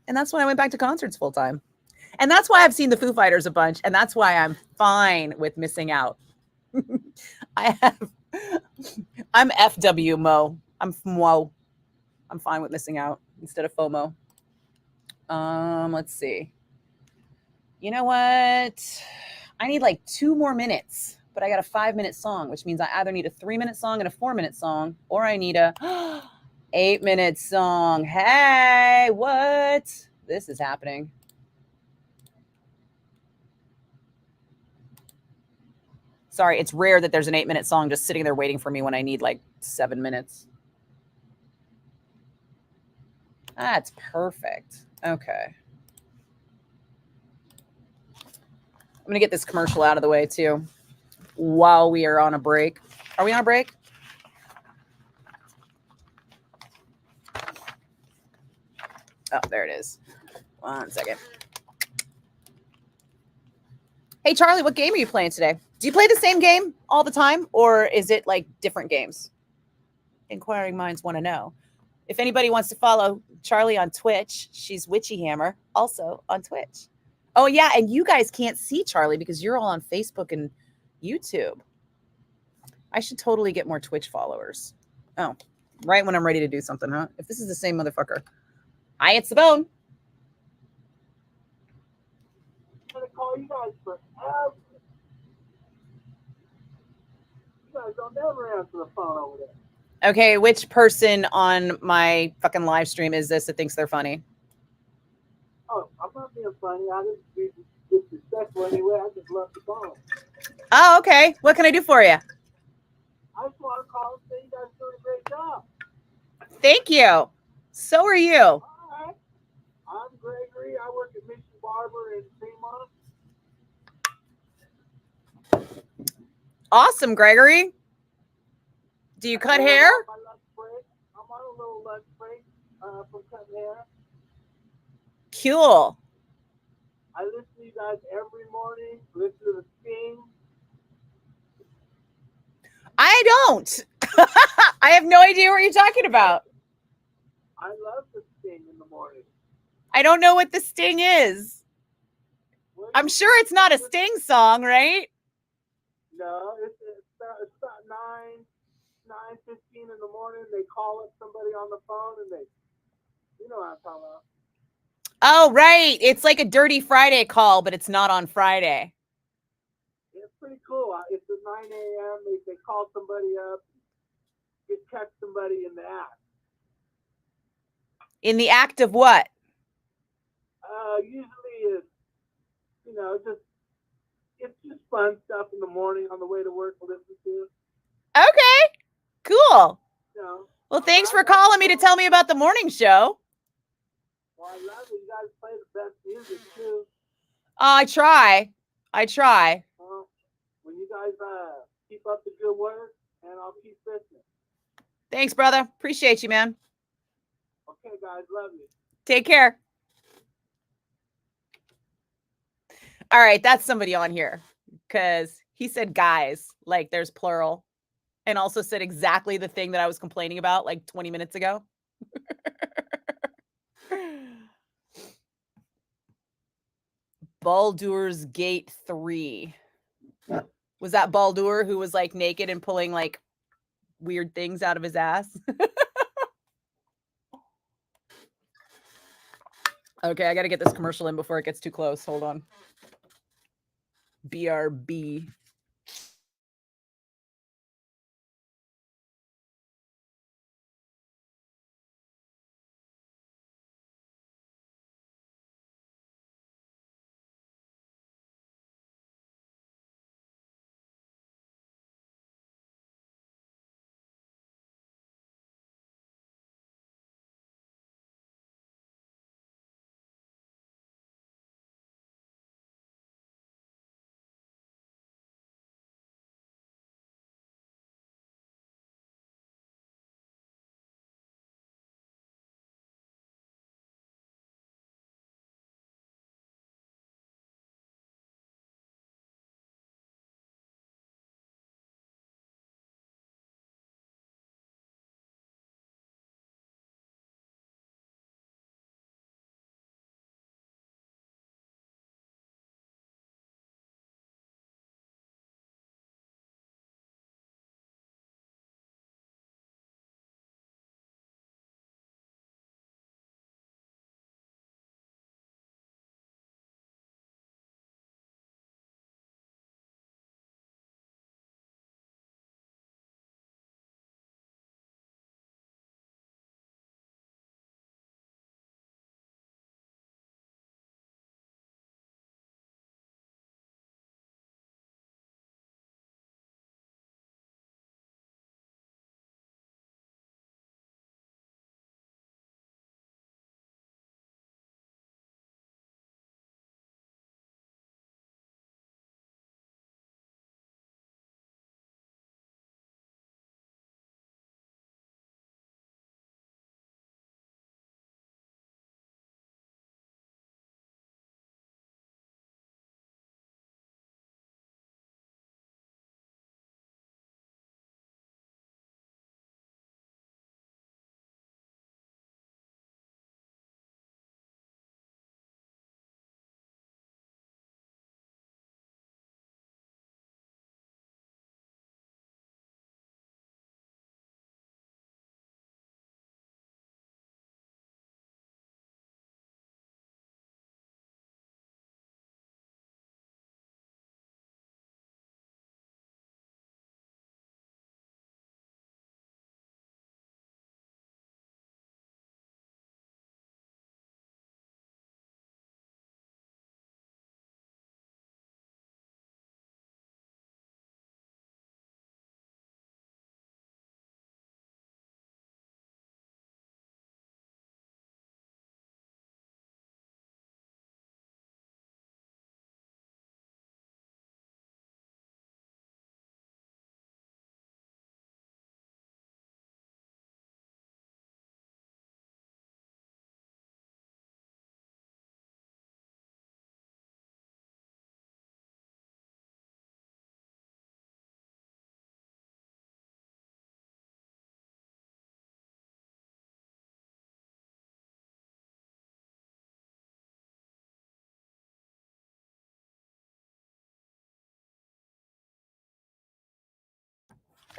And that's when I went back to concerts full time. And that's why I've seen the Foo Fighters a bunch. And that's why I'm fine with missing out. I'm FW Mo. I'm FMO. I'm fine with missing out instead of FOMO. Let's see. You know what? I need like 2 more minutes, but I got a 5-minute song, which means I either need a 3-minute song and a 4-minute song, or I need a 8-minute song. Hey, what? This is happening. Sorry, it's rare that there's an 8-minute song just sitting there waiting for me when I need like 7 minutes. That's perfect. Okay. I'm going to get this commercial out of the way too while we are on a break. Are we on a break? Oh, there it is. 1 second. Hey, Charlie, what game are you playing today? Do you play the same game all the time, or is it like different games? Inquiring minds want to know. If anybody wants to follow Charlie on Twitch, she's Witchy Hammer, also on Twitch. Oh, yeah, and you guys can't see Charlie because you're all on Facebook and YouTube. I should totally get more Twitch followers. Oh, right when I'm ready to do something, huh? If this is the same motherfucker. Hi, it's the bone. I'm gonna call you guys forever. You guys don't never answer the phone over there. Okay, which person on my fucking live stream is this that thinks they're funny? Oh, I'm not being funny. I just be disrespectful anyway. I just love the phone. Oh, okay. What can I do for you? I just want to call and say you guys are doing a great job. Thank you. So are you. All right. I'm Gregory. I work barber in Fremont. Awesome, Gregory. Do you cut hair? I'm on my lunch break. I'm on a little lunch break from cutting hair. Cool. I listen to you guys every morning. Listen to the Sting. I don't. I have no idea what you're talking about. I love the Sting in the morning. I don't know what the Sting is. Well, I'm sure it's not a Sting song, right? No, it's about 9:15 in the morning. They call up somebody on the phone and you know what I'm talking about. Oh, right. It's like a Dirty Friday call, but it's not on Friday. It's pretty cool. It's at 9 a.m. They call somebody up, catch somebody in the act. In the act of what? Usually it's just fun stuff in the morning on the way to work to listen to. Okay, cool. You know, Well, thanks for calling me to tell me about the morning show. well, I love it. You guys play the best music too. I try. Well, when you guys keep up the good work, and I'll keep listening. Thanks, brother. Appreciate you, man. Okay, guys, love you. Take care. All right, that's somebody on here because he said guys, like there's plural, and also said exactly the thing that I was complaining about like 20 minutes ago. Baldur's Gate 3. Was that Baldur who was like naked and pulling like weird things out of his ass? Okay, I got to get this commercial in before it gets too close. Hold on. BRB.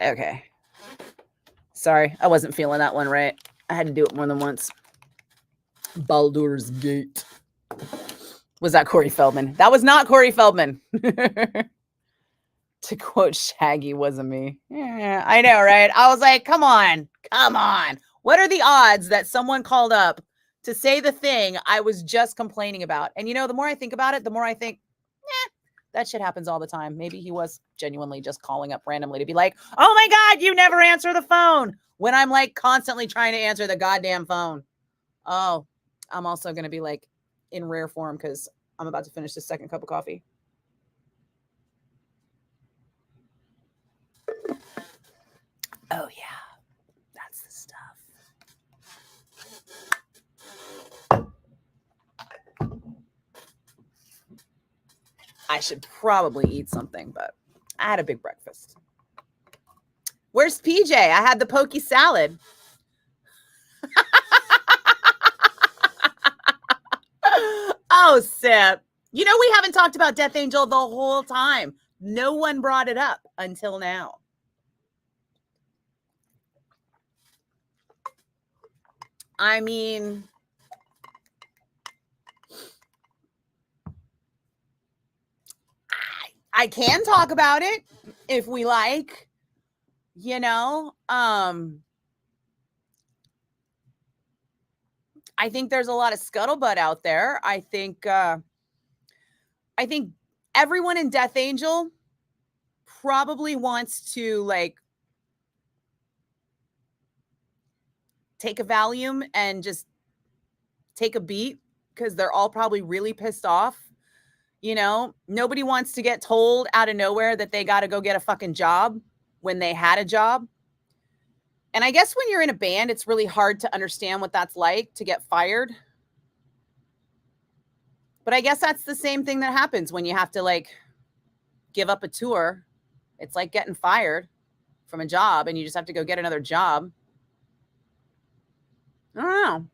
Okay. Sorry, I wasn't feeling that one right. I had to do it more than once. Baldur's Gate. Was that Corey Feldman? That was not Corey Feldman. To quote Shaggy, wasn't me. Yeah, I know, right? I was like, come on. What are the odds that someone called up to say the thing I was just complaining about? And the more I think about it, the more I think, that shit happens all the time. Maybe he was genuinely just calling up randomly to be like, oh my God, you never answer the phone, when I'm like constantly trying to answer the goddamn phone. Oh, I'm also going to be like in rare form because I'm about to finish this second cup of coffee. Oh, yeah. That's the stuff. I should probably eat something, but I had a big breakfast. Where's PJ? I had the pokey salad. Oh, Sip. We haven't talked about Death Angel the whole time. No one brought it up until now. I mean, I can talk about it if we like, I think there's a lot of scuttlebutt out there. I think everyone in Death Angel probably wants to like take a Valium and just take a beat because they're all probably really pissed off. Nobody wants to get told out of nowhere that they got to go get a fucking job when they had a job. And I guess when you're in a band, it's really hard to understand what that's like to get fired. But I guess that's the same thing that happens when you have to like give up a tour. It's like getting fired from a job and you just have to go get another job. I don't know.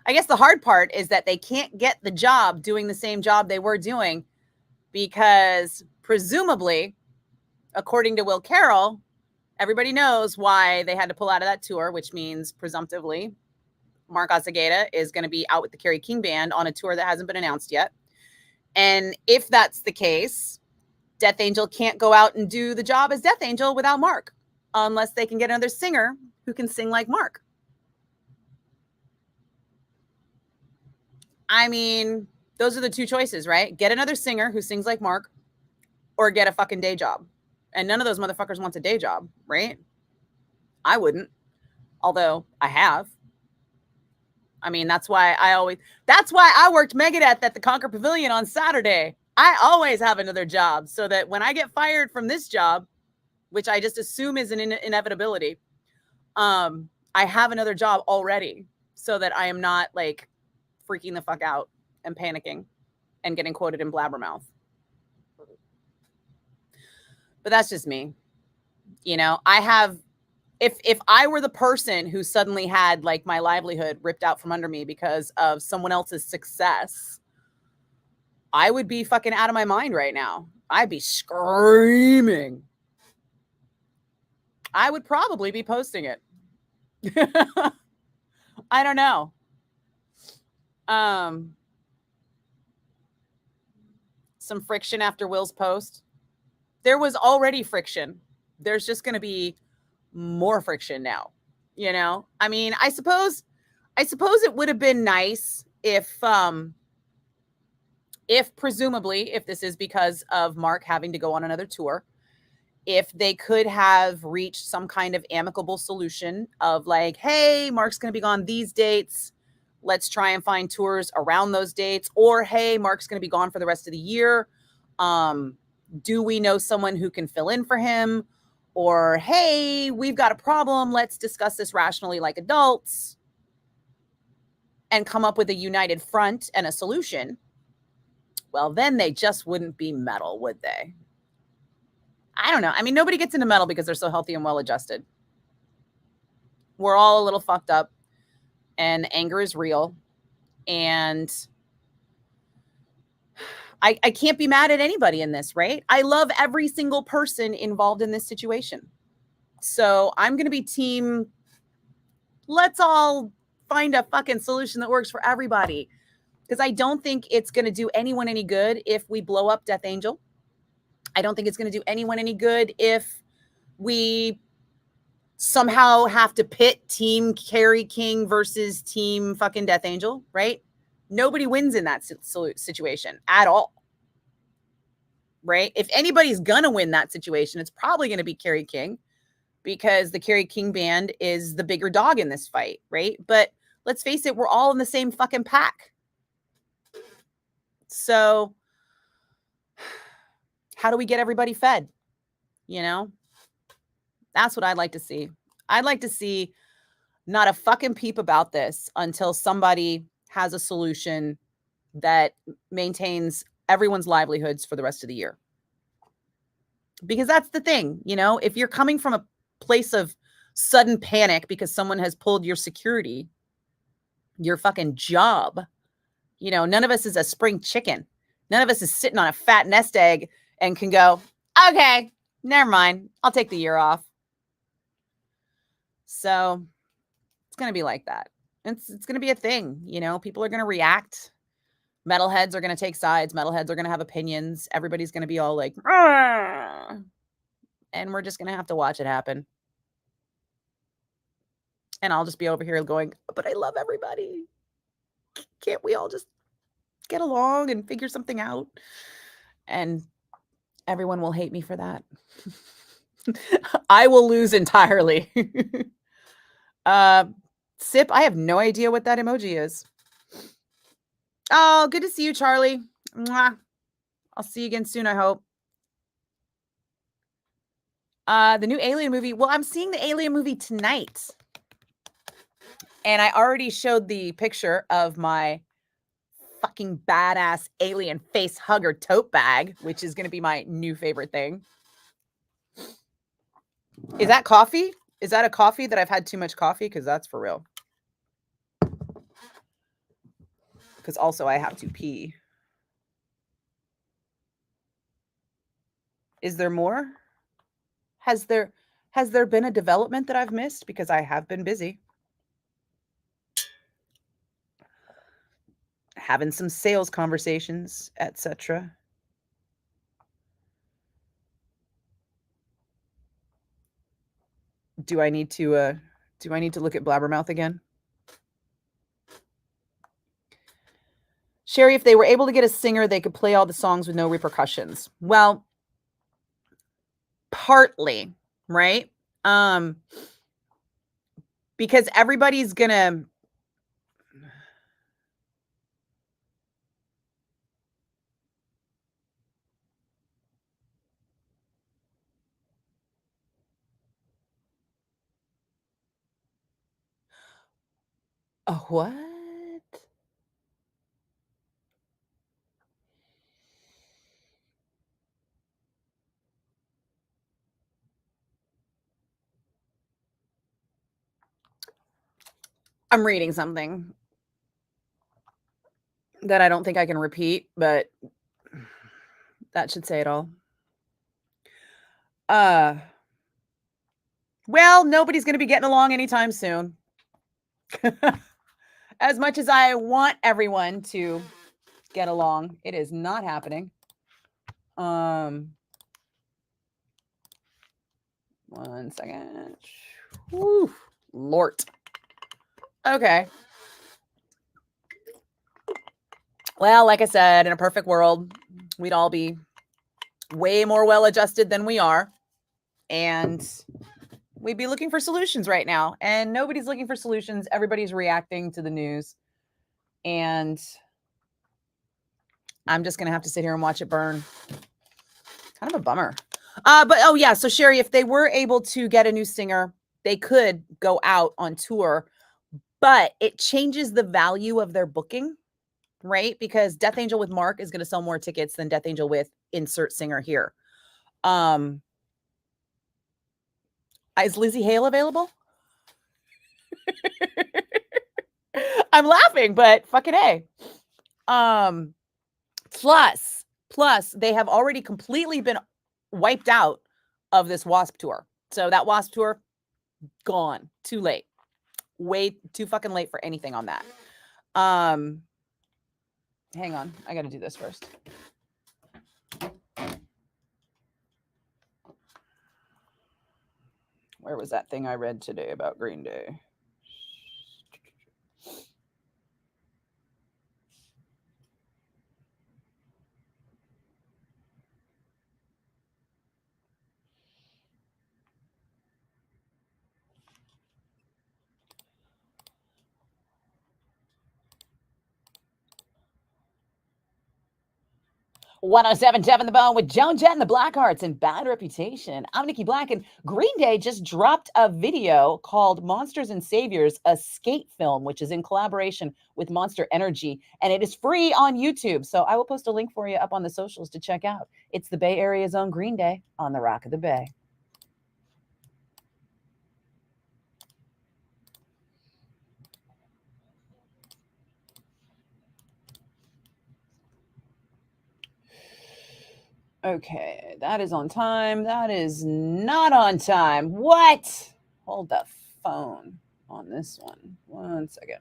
I guess the hard part is that they can't get the job doing the same job they were doing because presumably, according to Will Carroll, everybody knows why they had to pull out of that tour, which means presumptively Mark Ozzageda is going to be out with the Kerry King Band on a tour that hasn't been announced yet. And if that's the case, Death Angel can't go out and do the job as Death Angel without Mark, unless they can get another singer who can sing like Mark. I mean, those are the two choices, right? Get another singer who sings like Mark or get a fucking day job. And none of those motherfuckers wants a day job, right? I wouldn't, although I have. I mean, that's why I worked Megadeth at the Concord Pavilion on Saturday. I always have another job so that when I get fired from this job, which I just assume is an inevitability, I have another job already so that I am not like freaking the fuck out and panicking and getting quoted in blabbermouth. But that's just me. I have, if I were the person who suddenly had like my livelihood ripped out from under me because of someone else's success, I would be fucking out of my mind right now. I'd be screaming. I would probably be posting it. I don't know. Some friction after Will's post. There was already friction. There's just going to be more friction now. I mean, I suppose it would have been nice if presumably, if this is because of Mark having to go on another tour, if they could have reached some kind of amicable solution of like, hey, Mark's going to be gone these dates. Let's try and find tours around those dates. Or, hey, Mark's going to be gone for the rest of the year. Do we know someone who can fill in for him? Or, hey, we've got a problem. Let's discuss this rationally like adults and come up with a united front and a solution. Well, then they just wouldn't be metal, would they? I don't know. I mean, nobody gets into metal because they're so healthy and well-adjusted. We're all a little fucked up and anger is real. And I can't be mad at anybody in this, right? I love every single person involved in this situation. So I'm going to be team, let's all find a fucking solution that works for everybody. Because I don't think it's going to do anyone any good if we blow up Death Angel. I don't think it's going to do anyone any good if we somehow have to pit team Carrie King versus team fucking Death Angel, right? Nobody wins in that situation at all. Right? If anybody's going to win that situation, it's probably going to be Carrie King because the Carrie King band is the bigger dog in this fight, right? But let's face it, we're all in the same fucking pack. So how do we get everybody fed? You know, that's what I'd like to see. I'd like to see not a fucking peep about this until somebody has a solution that maintains everyone's livelihoods for the rest of the year. Because that's the thing, you know, if you're coming from a place of sudden panic because someone has pulled your security, your fucking job, you know, none of us is a spring chicken. None of us is sitting on a fat nest egg and can go, okay, never mind. I'll take the year off. So it's going to be like that. It's going to be a thing. You know, people are going to react. Metalheads are going to take sides. Metalheads are going to have opinions. Everybody's going to be all like, "Argh!" And we're just going to have to watch it happen. And I'll just be over here going, but I love everybody. Can't we all just get along and figure something out? And everyone will hate me for that. I will lose entirely. Sip, I have no idea what that emoji is. Oh, good to see you, Charlie. Mwah. I'll see you again soon, I hope. The new Alien movie. Well, I'm seeing the Alien movie tonight. And I already showed the picture of my fucking badass alien face hugger tote bag, which is going to be my new favorite thing. Is that coffee? Is that a coffee that I've had too much coffee? Because that's for real. Because also I have to pee. Is there more? Has there been a development that I've missed? Because I have been busy. Having some sales conversations, etc. Do I need to look at Blabbermouth again? Sherry, if they were able to get a singer, they could play all the songs with no repercussions. Well, partly, right? Because everybody's gonna a what? I'm reading something that I don't think I can repeat, but that should say it all. Well, nobody's going to be getting along anytime soon. As much as I want everyone to get along, it is not happening. 1 second. Woo, Lort. Okay. Well, like I said, in a perfect world, we'd all be way more well-adjusted than we are. And we'd be looking for solutions right now. And nobody's looking for solutions. Everybody's reacting to the news. And I'm just going to have to sit here and watch it burn. Kind of a bummer. But, oh, yeah. So, Sherry, if they were able to get a new singer, they could go out on tour. But it changes the value of their booking, right? Because Death Angel with Mark is going to sell more tickets than Death Angel with insert singer here. Is Lizzie Hale available? I'm laughing, but fucking A. Plus, Plus, they have already completely been wiped out of this WASP tour. So that WASP tour, gone. Too late. Way too fucking late for anything on that. Hang on. I got to do this first. Where was that thing I read today about Green Day? "107 Jeff in the Bone with Joan Jett and the Blackhearts and Bad Reputation." I'm Nikki Blakk, and Green Day just dropped a video called Monsters and Saviors, a skate film, which is in collaboration with Monster Energy, and it is free on YouTube. So I will post a link for you up on the socials to check out. It's the Bay Area's own Green Day on the Rock of the Bay. Okay, that is on time. That is not on time. What? Hold the phone on this one. 1 second.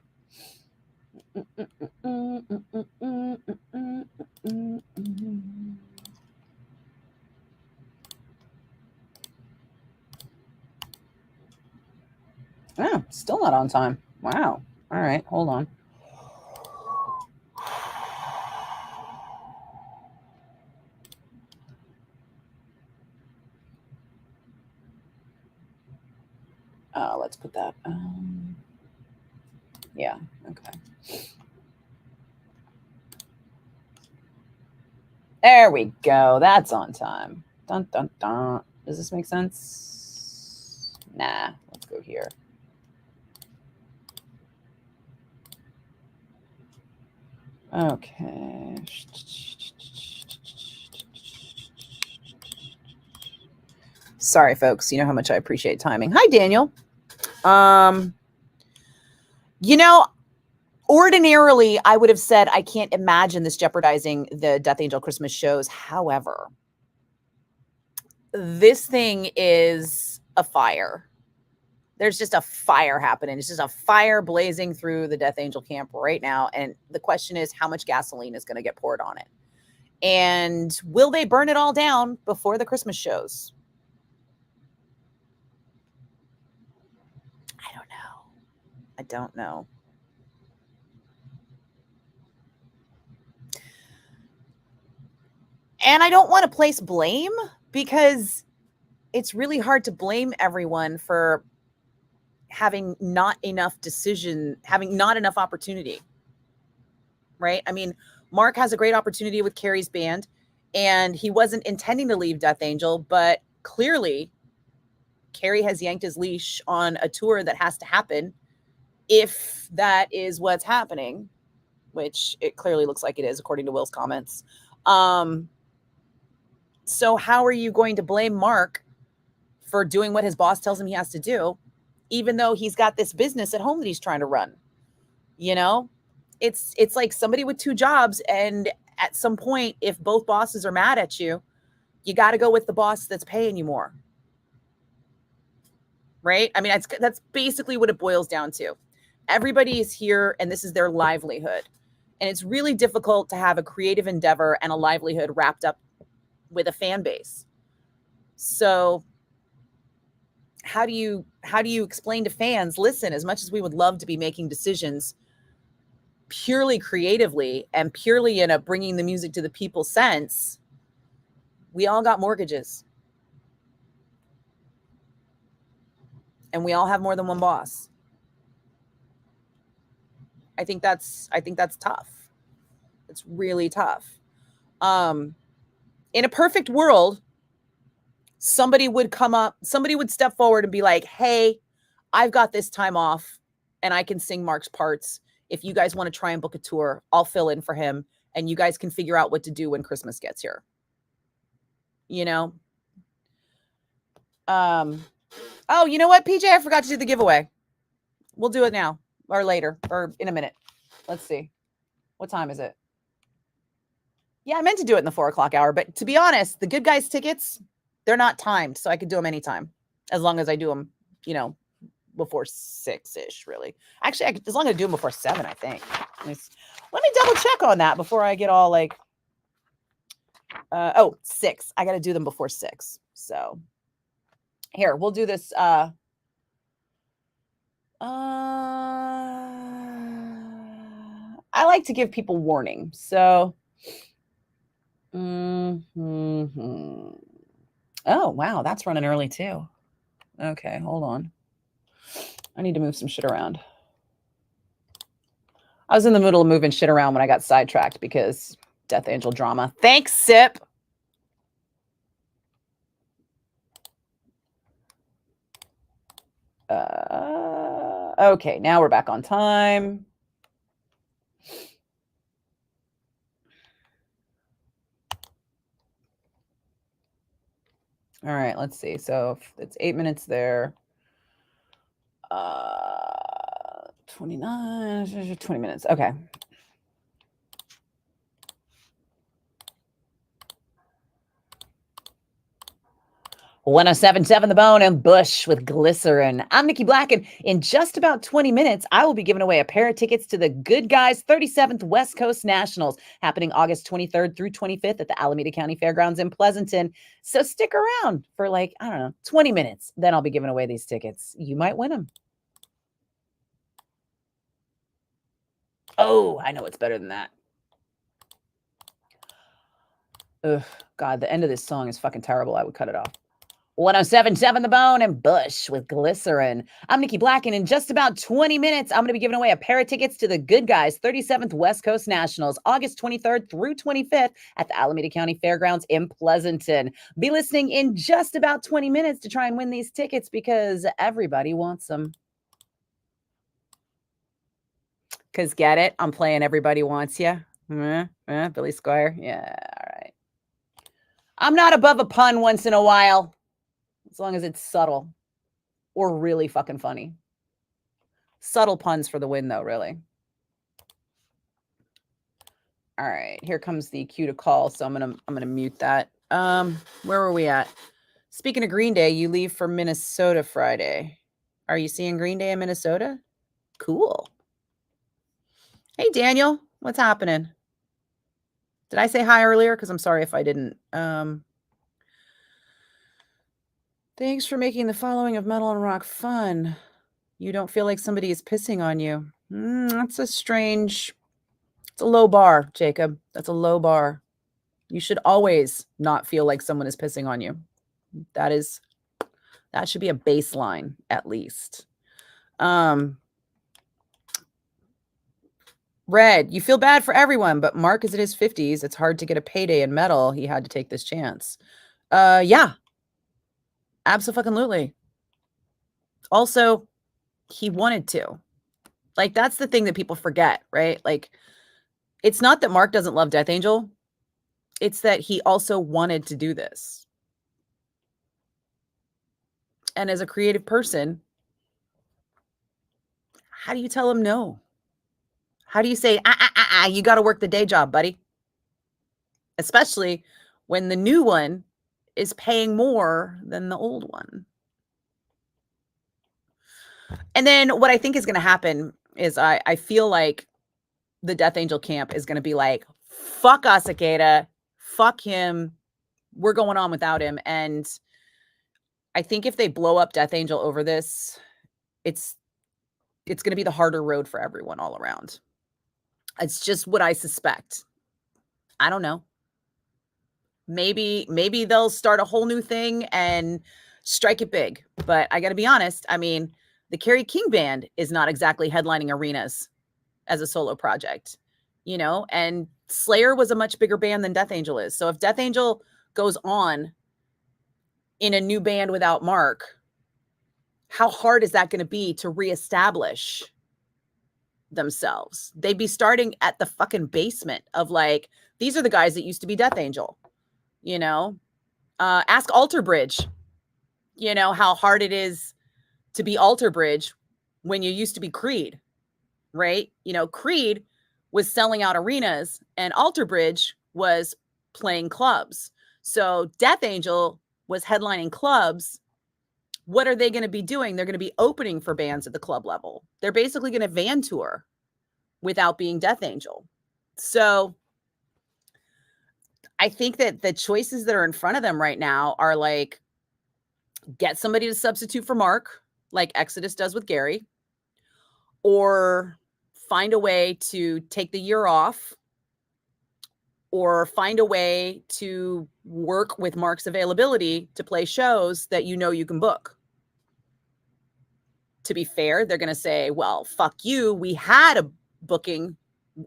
Oh, still not on time. Wow. All right, hold on. Let's put that. Yeah, okay. There we go. That's on time. Dun, dun, dun. Does this make sense? Nah, let's go here. Okay. Sorry, folks. You know how much I appreciate timing. Hi, Daniel. Ordinarily, I would have said I can't imagine this jeopardizing the Death Angel Christmas shows. However, this thing is a fire. There's just a fire happening. It's just a fire blazing through the Death Angel camp right now. And the question is, how much gasoline is going to get poured on it? And will they burn it all down before the Christmas shows? I don't know. And I don't want to place blame because it's really hard to blame everyone for having not enough opportunity, right? I mean, Mark has a great opportunity with Carrie's band, and he wasn't intending to leave Death Angel, but clearly Carrie has yanked his leash on a tour that has to happen if that is what's happening, which it clearly looks like it is, according to Will's comments. So how are you going to blame Mark for doing what his boss tells him he has to do, even though he's got this business at home that he's trying to run? You know, it's like somebody with two jobs, and at some point, if both bosses are mad at you, you got to go with the boss that's paying you more. Right? I mean, that's basically what it boils down to. Everybody is here, and this is their livelihood. And it's really difficult to have a creative endeavor and a livelihood wrapped up with a fan base. So how do you explain to fans, listen, as much as we would love to be making decisions purely creatively and purely in a bringing the music to the people sense, we all got mortgages. And we all have more than one boss. I think that's tough. It's really tough. In a perfect world, somebody would step forward and be like, hey, I've got this time off and I can sing Mark's parts. If you guys want to try and book a tour, I'll fill in for him and you guys can figure out what to do when Christmas gets here. You know? Oh, you know what, PJ? I forgot to do the giveaway. We'll do it now or later or in a minute. Let's see. What time is it? Yeah, I meant to do it in the 4 o'clock hour, but to be honest, the Good Guys tickets, they're not timed, so I could do them anytime, as long as I do them, you know, before 6-ish, really. Actually, as long as I do them before 7, I think. Let me double check on that before I get all like, 6. I got to do them before 6. So here, we'll do this. I like to give people warning. So, oh, wow, that's running early too. Okay, hold on. I need to move some shit around. I was in the middle of moving shit around when I got sidetracked because Death Angel drama. Thanks, Sip. Okay, now we're back on time. All right, let's see. So it's 8 minutes there. 29, 20 minutes. Okay. "1077 The Bone and Bush with Glycerin." I'm Nikki Blakk, and in just about 20 minutes, I will be giving away a pair of tickets to the Good Guys 37th West Coast Nationals, happening August 23rd through 25th at the Alameda County Fairgrounds in Pleasanton. So stick around for like, I don't know, 20 minutes. Then I'll be giving away these tickets. You might win them. Oh, I know it's better than that. Ugh, God, the end of this song is fucking terrible. I would cut it off. 1077 The Bone and Bush with Glycerin. I'm Nikki Blakk, and in just about 20 minutes, I'm going to be giving away a pair of tickets to the Good Guys 37th West Coast Nationals, August 23rd through 25th at the Alameda County Fairgrounds in Pleasanton. Be listening in just about 20 minutes to try and win these tickets because everybody wants them. Because get it? I'm playing Everybody Wants You. Billy Squire. Yeah, all right. I'm not above a pun once in a while, as long as it's subtle or really fucking funny. Subtle puns for the win, though, really. All right, here comes the cue to call, so I'm gonna mute that. Where were we at? Speaking of Green Day, you leave for Minnesota Friday. Are you seeing Green Day in Minnesota? Cool. Hey, Daniel, what's happening? Did I say hi earlier? Because I'm sorry if I didn't. Thanks for making the following of metal and rock fun. You don't feel like somebody is pissing on you. That's it's a low bar, Jacob. That's a low bar. You should always not feel like someone is pissing on you. That should be a baseline, at least. Red, you feel bad for everyone, but Mark is in his 50s. It's hard to get a payday in metal. He had to take this chance. Yeah. Absolutely. Also, he wanted to. Like, that's the thing that people forget, right? Like, it's not that Mark doesn't love Death Angel. It's that he also wanted to do this. And as a creative person, how do you tell him no? How do you say, you got to work the day job, buddy? Especially when the new one is paying more than the old one. And then what I think is going to happen is I feel like the Death Angel camp is going to be like, fuck Asakeda, fuck him. We're going on without him. And I think if they blow up Death Angel over this, it's going to be the harder road for everyone all around. It's just what I suspect. I don't know. Maybe they'll start a whole new thing and strike it big. But I got to be honest. I mean, the Kerry King Band is not exactly headlining arenas as a solo project, you know, and Slayer was a much bigger band than Death Angel is. So if Death Angel goes on in a new band without Mark, how hard is that going to be to reestablish themselves? They'd be starting at the fucking basement of like, these are the guys that used to be Death Angel, you know. Ask Alter Bridge, you know, how hard it is to be Alter Bridge when you used to be Creed, right? You know, Creed was selling out arenas and Alter Bridge was playing clubs. So Death Angel was headlining clubs. What are they going to be doing? They're going to be opening for bands at the club level. They're basically going to van tour without being Death Angel. So I think that the choices that are in front of them right now are like, get somebody to substitute for Mark, like Exodus does with Gary, or find a way to take the year off, or find a way to work with Mark's availability to play shows that you know you can book. To be fair, they're going to say, well, fuck you. We had a booking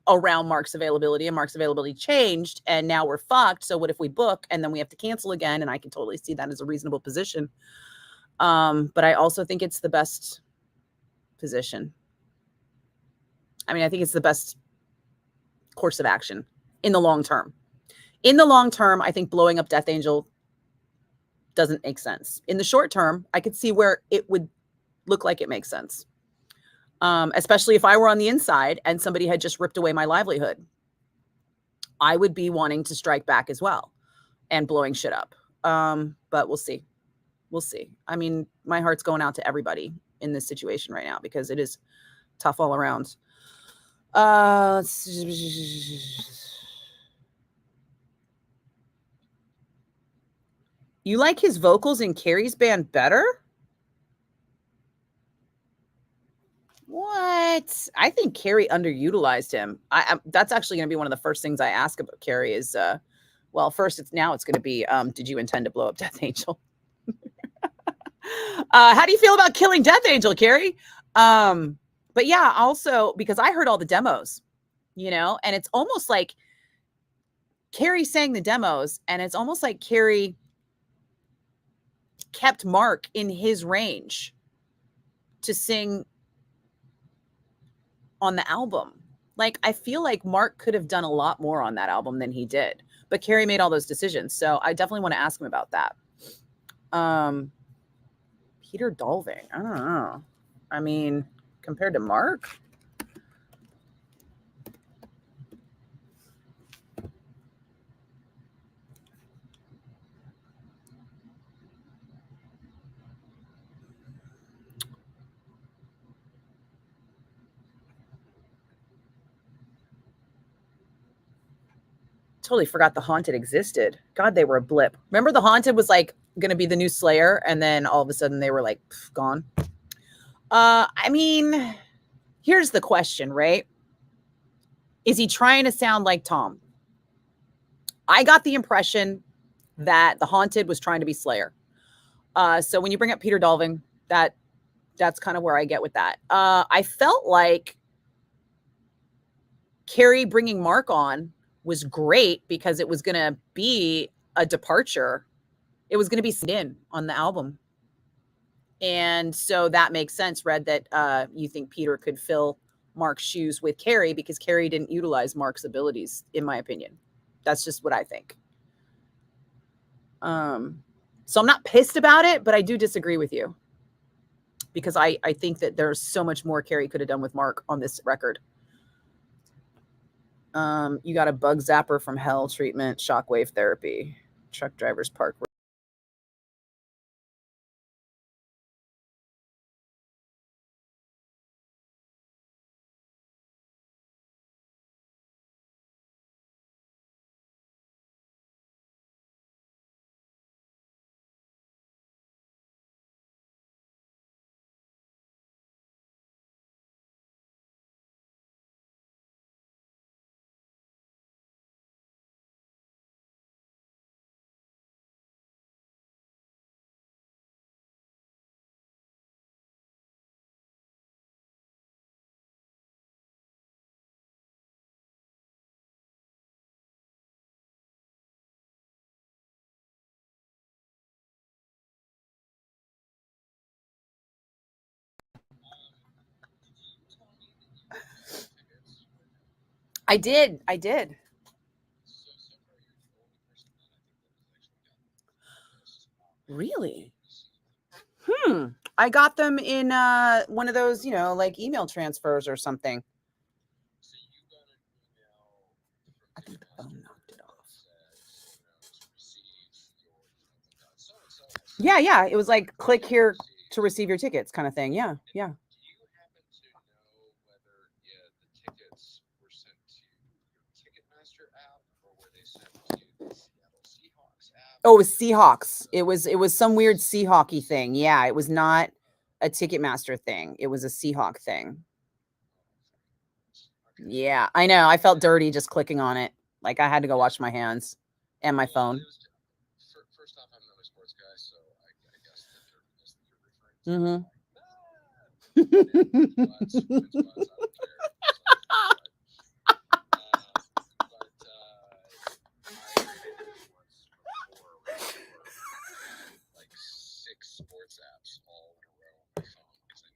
around Mark's availability and Mark's availability changed and now we're fucked. So what if we book and then we have to cancel again? And I can totally see that as a reasonable position. But I also think it's the best position. I mean, I think it's the best course of action in the long term. In the long term, I think blowing up Death Angel doesn't make sense. In the short term, I could see where it would look like it makes sense. Especially if I were on the inside and somebody had just ripped away my livelihood. I would be wanting to strike back as well and blowing shit up. But we'll see. We'll see. I mean, my heart's going out to everybody in this situation right now because it is tough all around. You like his vocals in Carrie's band better? What? I think Carrie underutilized him. That's actually going to be one of the first things I ask about Carrie is, well, first it's going to be, did you intend to blow up Death Angel? How do you feel about killing Death Angel, Carrie? But yeah, also because I heard all the demos, and it's almost like Carrie sang the demos and it's almost like Carrie kept Mark in his range to sing on the album. Like, I feel like Mark could have done a lot more on that album than he did, but Carrie made all those decisions. So I definitely want to ask him about that. Peter Dolving. I don't know. I mean, compared to Mark, totally forgot the Haunted existed. God, they were a blip. Remember the Haunted was like going to be the new Slayer, and then all of a sudden they were like gone. I mean, here's the question, right? Is he trying to sound like Tom? I got the impression that the Haunted was trying to be Slayer. So when you bring up Peter Dolving, that's kind of where I get with that. I felt like Carrie bringing Mark on was great because it was going to be a departure. It was going to be in on the album. And so that makes sense, Red, that you think Peter could fill Mark's shoes with Carrie because Carrie didn't utilize Mark's abilities, in my opinion. That's just what I think. So I'm not pissed about it, but I do disagree with you because I think that there's so much more Carrie could have done with Mark on this record. You got a bug zapper from hell treatment, shockwave therapy, truck drivers park. I did. Really? I got them in one of those, like email transfers or something. I think the phone knocked it off. Yeah. It was like click here to receive your tickets kind of thing. Yeah. Do you happen to know whether the tickets were sent to your Ticketmaster app or were they sent to the Seattle Seahawks app? Oh, it was Seahawks. It was some weird Seahawky thing. Yeah, it was not a Ticketmaster thing. It was a Seahawk thing. Yeah, I know. I felt dirty just clicking on it. Like I had to go wash my hands and my phone. First off, I'm not a sports guy, so I guess the dirtiness that you're referring to. Mm-hmm. It's butts, I don't care. I once before like 6 sports apps all in a row on my phone because I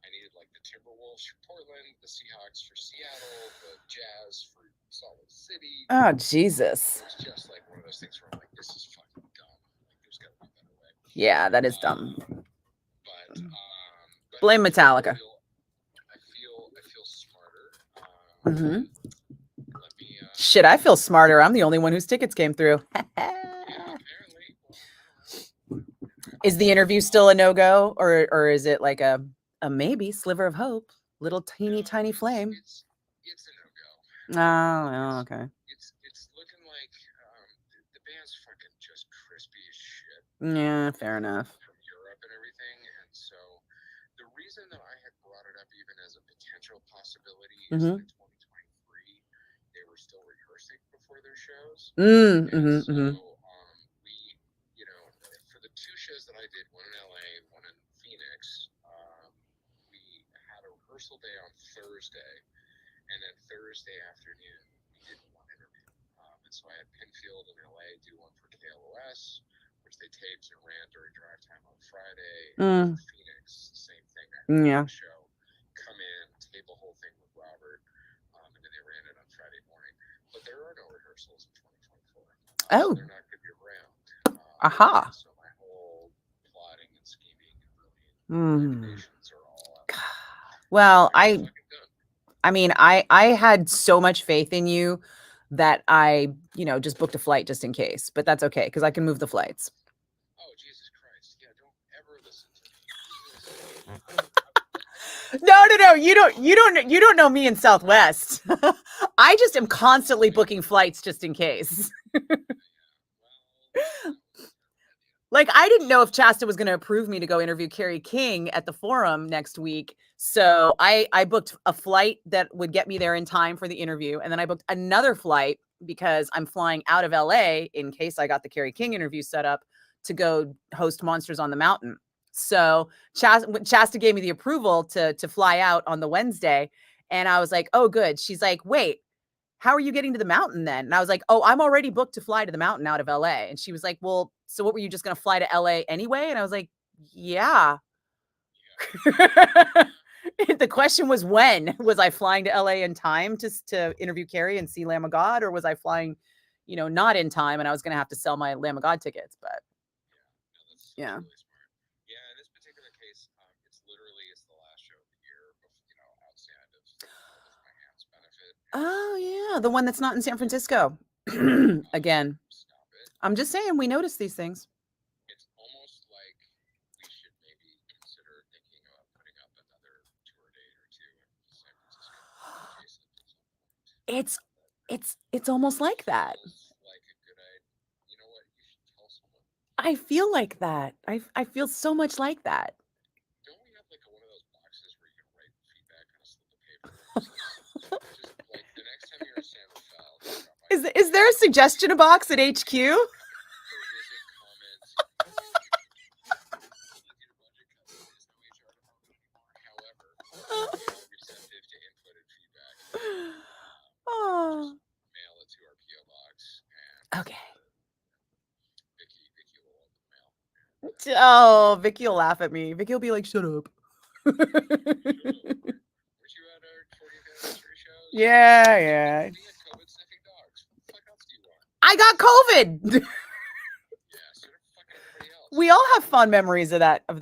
needed like the Timberwolves for Portland, the Seahawks for Seattle, the Jazz for Salt Lake City. Oh, Jesus. It's just like one of those things where I'm like, this is fucking dumb. Like, there's got to be a better way. Yeah, that is dumb. But Blame Metallica. I feel smarter. Mm-hmm. Let me. Shit, I feel smarter. I'm the only one whose tickets came through. Yeah, apparently. Is the interview still a no-go, or is it like a maybe sliver of hope, little teeny tiny flame? It's a no-go. Oh, okay. It's looking like the band's fucking just crispy as shit. Yeah, fair enough. From Europe and everything, and so the reason that I had brought it up even as a potential possibility is that in 2023 they were still rehearsing before their shows. We, for the 2 shows that I did, one in LA, one in Phoenix, we had a rehearsal day on Thursday, and then Thursday afternoon we did one interview. And so I had Pinfield in LA do one for KLOS, which they taped and ran during drive time on Friday. And for Phoenix, same thing. I had the show, come in, tape a whole thing with Robert, and then they ran it on Friday morning. But there are no rehearsals in 2024. So they're not going to be around. Aha. So my whole plotting and scheming and recommendations are all out. Well, I mean, I had so much faith in you that I, just booked a flight just in case, but that's okay because I can move the flights. Oh, Jesus Christ. Yeah, don't ever listen to me. No. You don't know me in Southwest. I just am constantly booking flights just in case. Like, I didn't know if Chasta was going to approve me to go interview Carrie King at the Forum next week. So I booked a flight that would get me there in time for the interview. And then I booked another flight because I'm flying out of LA in case I got the Carrie King interview set up to go host Monsters on the Mountain. So Chasta gave me the approval to fly out on the Wednesday. And I was like, oh, good. She's like, wait, how are you getting to the mountain then? And I was like, oh, I'm already booked to fly to the mountain out of LA. And she was like, well, so what, were you just going to fly to LA anyway? And I was like, yeah. The question was, when was I flying to LA in time to interview Carrie and see Lamb of God, or was I flying, not in time and I was going to have to sell my Lamb of God tickets? But yeah. Really yeah, in this particular case, it's the last show of the year, outside of my hands benefit. Oh yeah, the one that's not in San Francisco. Again. Stop it. I'm just saying, we notice these things. It's almost like we should maybe consider thinking about putting up another tour date or 2 in San Francisco. It's almost like that. Like a good idea. You know what? You should tell someone. I feel like that. I feel so much like that. Don't we have like one of those boxes where you can write feedback on a slip of paper? Just like the next time you're in San Rafael. Is there a suggestion box at HQ? There is a comment. However, we are receptive to input and feedback. Oh. Just mail it to our PO box. Okay. Vicky will open the mail. Oh, Vicky will laugh at me. Vicky will be like, shut up. Were you at our 40th anniversary shows? Yeah. We had COVID sniffing dogs. What the fuck else do you want? I got COVID. Yeah, so did fucking everybody else. We all have fond memories of that show. Yeah.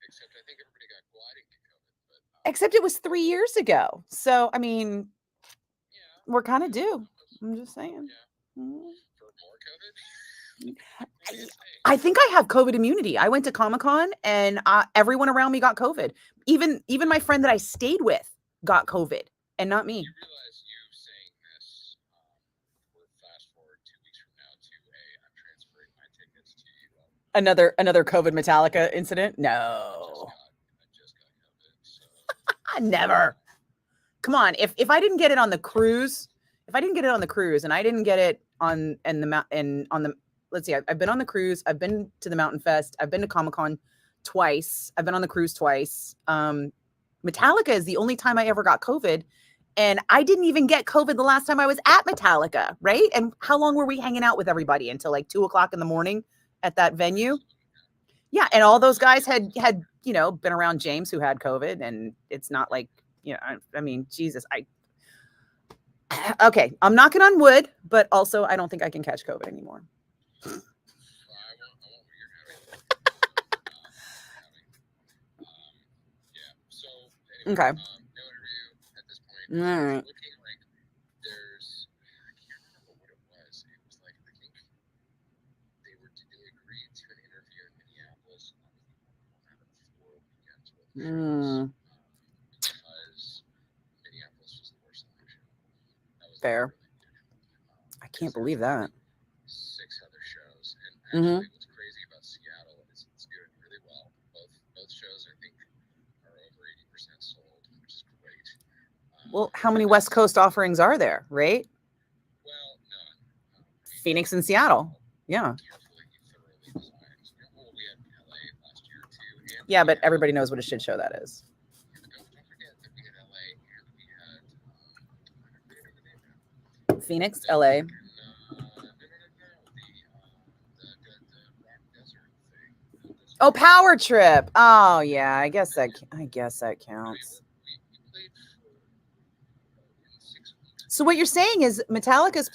Except I think everybody got gliding to COVID. But, Except it was 3 years ago. So, I mean, yeah, we're kind of due. I'm just saying. Yeah. For more COVID? I think I have COVID immunity. I went to Comic-Con and everyone around me got COVID. Even my friend that I stayed with got COVID and not me. You realize you saying this, we're fast forward 2 weeks from now to I'm transferring my tickets to you. Another COVID Metallica incident? No. I just got COVID, so. Never. Come on. If I didn't get it on the cruise, and I didn't get it on let's see, I've been on the cruise, I've been to the Mountain Fest, I've been to Comic-Con twice, I've been on the cruise twice. Metallica is the only time I ever got COVID. And I didn't even get COVID the last time I was at Metallica, right? And how long were we hanging out with everybody? Until like 2:00 in the morning at that venue? Yeah, and all those guys had been around James who had COVID, and it's not like, I mean, Jesus, okay, I'm knocking on wood, but also I don't think I can catch COVID anymore. I want what you're having. Yeah. So anyway, Okay. no interview at this point. All right. Looking like there's, I can't remember what it was. It was like, I think they agreed to an interview in Minneapolis on one out of 4 weekends with shows, because Minneapolis was the worst election. That was Fair. I can't believe that. 6 other shows, and actually, what's crazy about Seattle is it's doing really well. Both shows, I think, are over 80% sold, which is great. Well, how many West Coast offerings are there, right? Well, none. Phoenix and Seattle. Yeah. Carefully, thoroughly designed. Well, we had LA last year too. And Yeah, but everybody knows what a shit show that is. Don't forget that we had LA and we had Phoenix, LA. the rock desert thing. Oh, Power Trip. Oh yeah, I guess that counts. We played for in 6 weeks. So what you're saying is Metallica's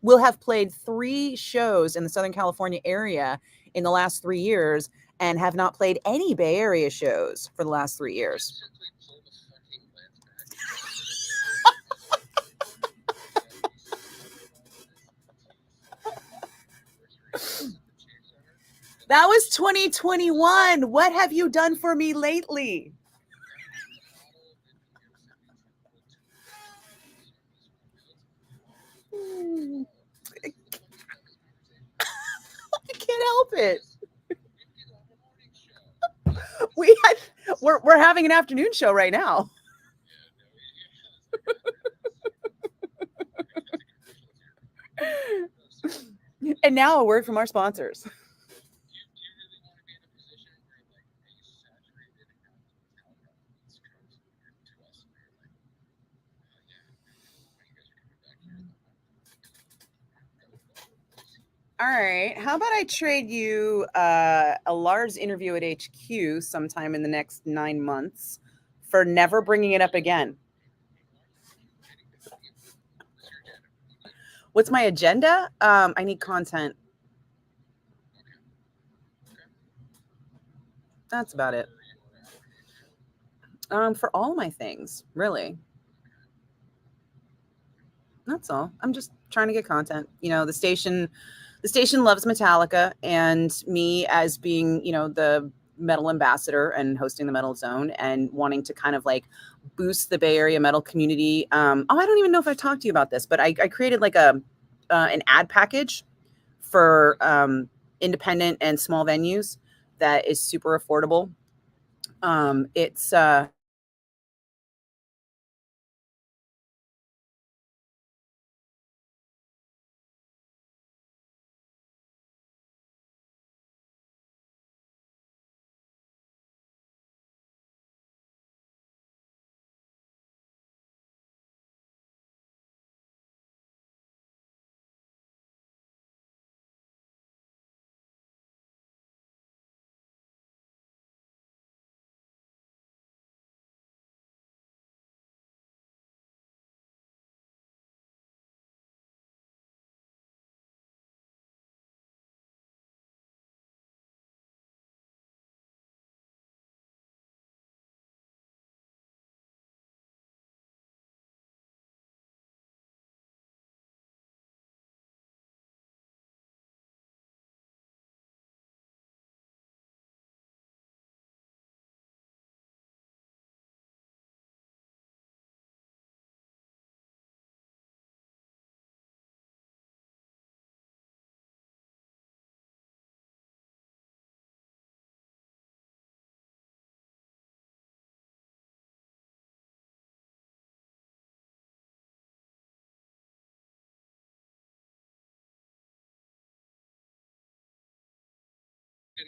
will have played 3 shows in the Southern California area in the last 3 years and have not played any Bay Area shows for the last 3 years. Simply pull the fucking lens back. That was 2021. What have you done for me lately? I can't help it. We're having an afternoon show right now. And now a word from our sponsors. All right. How about I trade you a Lars interview at HQ sometime in the next 9 months for never bringing it up again? What's my agenda? I need content. That's about it. For all my things, really. That's all. I'm just trying to get content. The station loves Metallica, and me as being, the metal ambassador and hosting the Metal Zone and wanting to kind of like boost the Bay Area metal community. I don't even know if I've talked to you about this, but I created like an ad package for independent and small venues that is super affordable. It's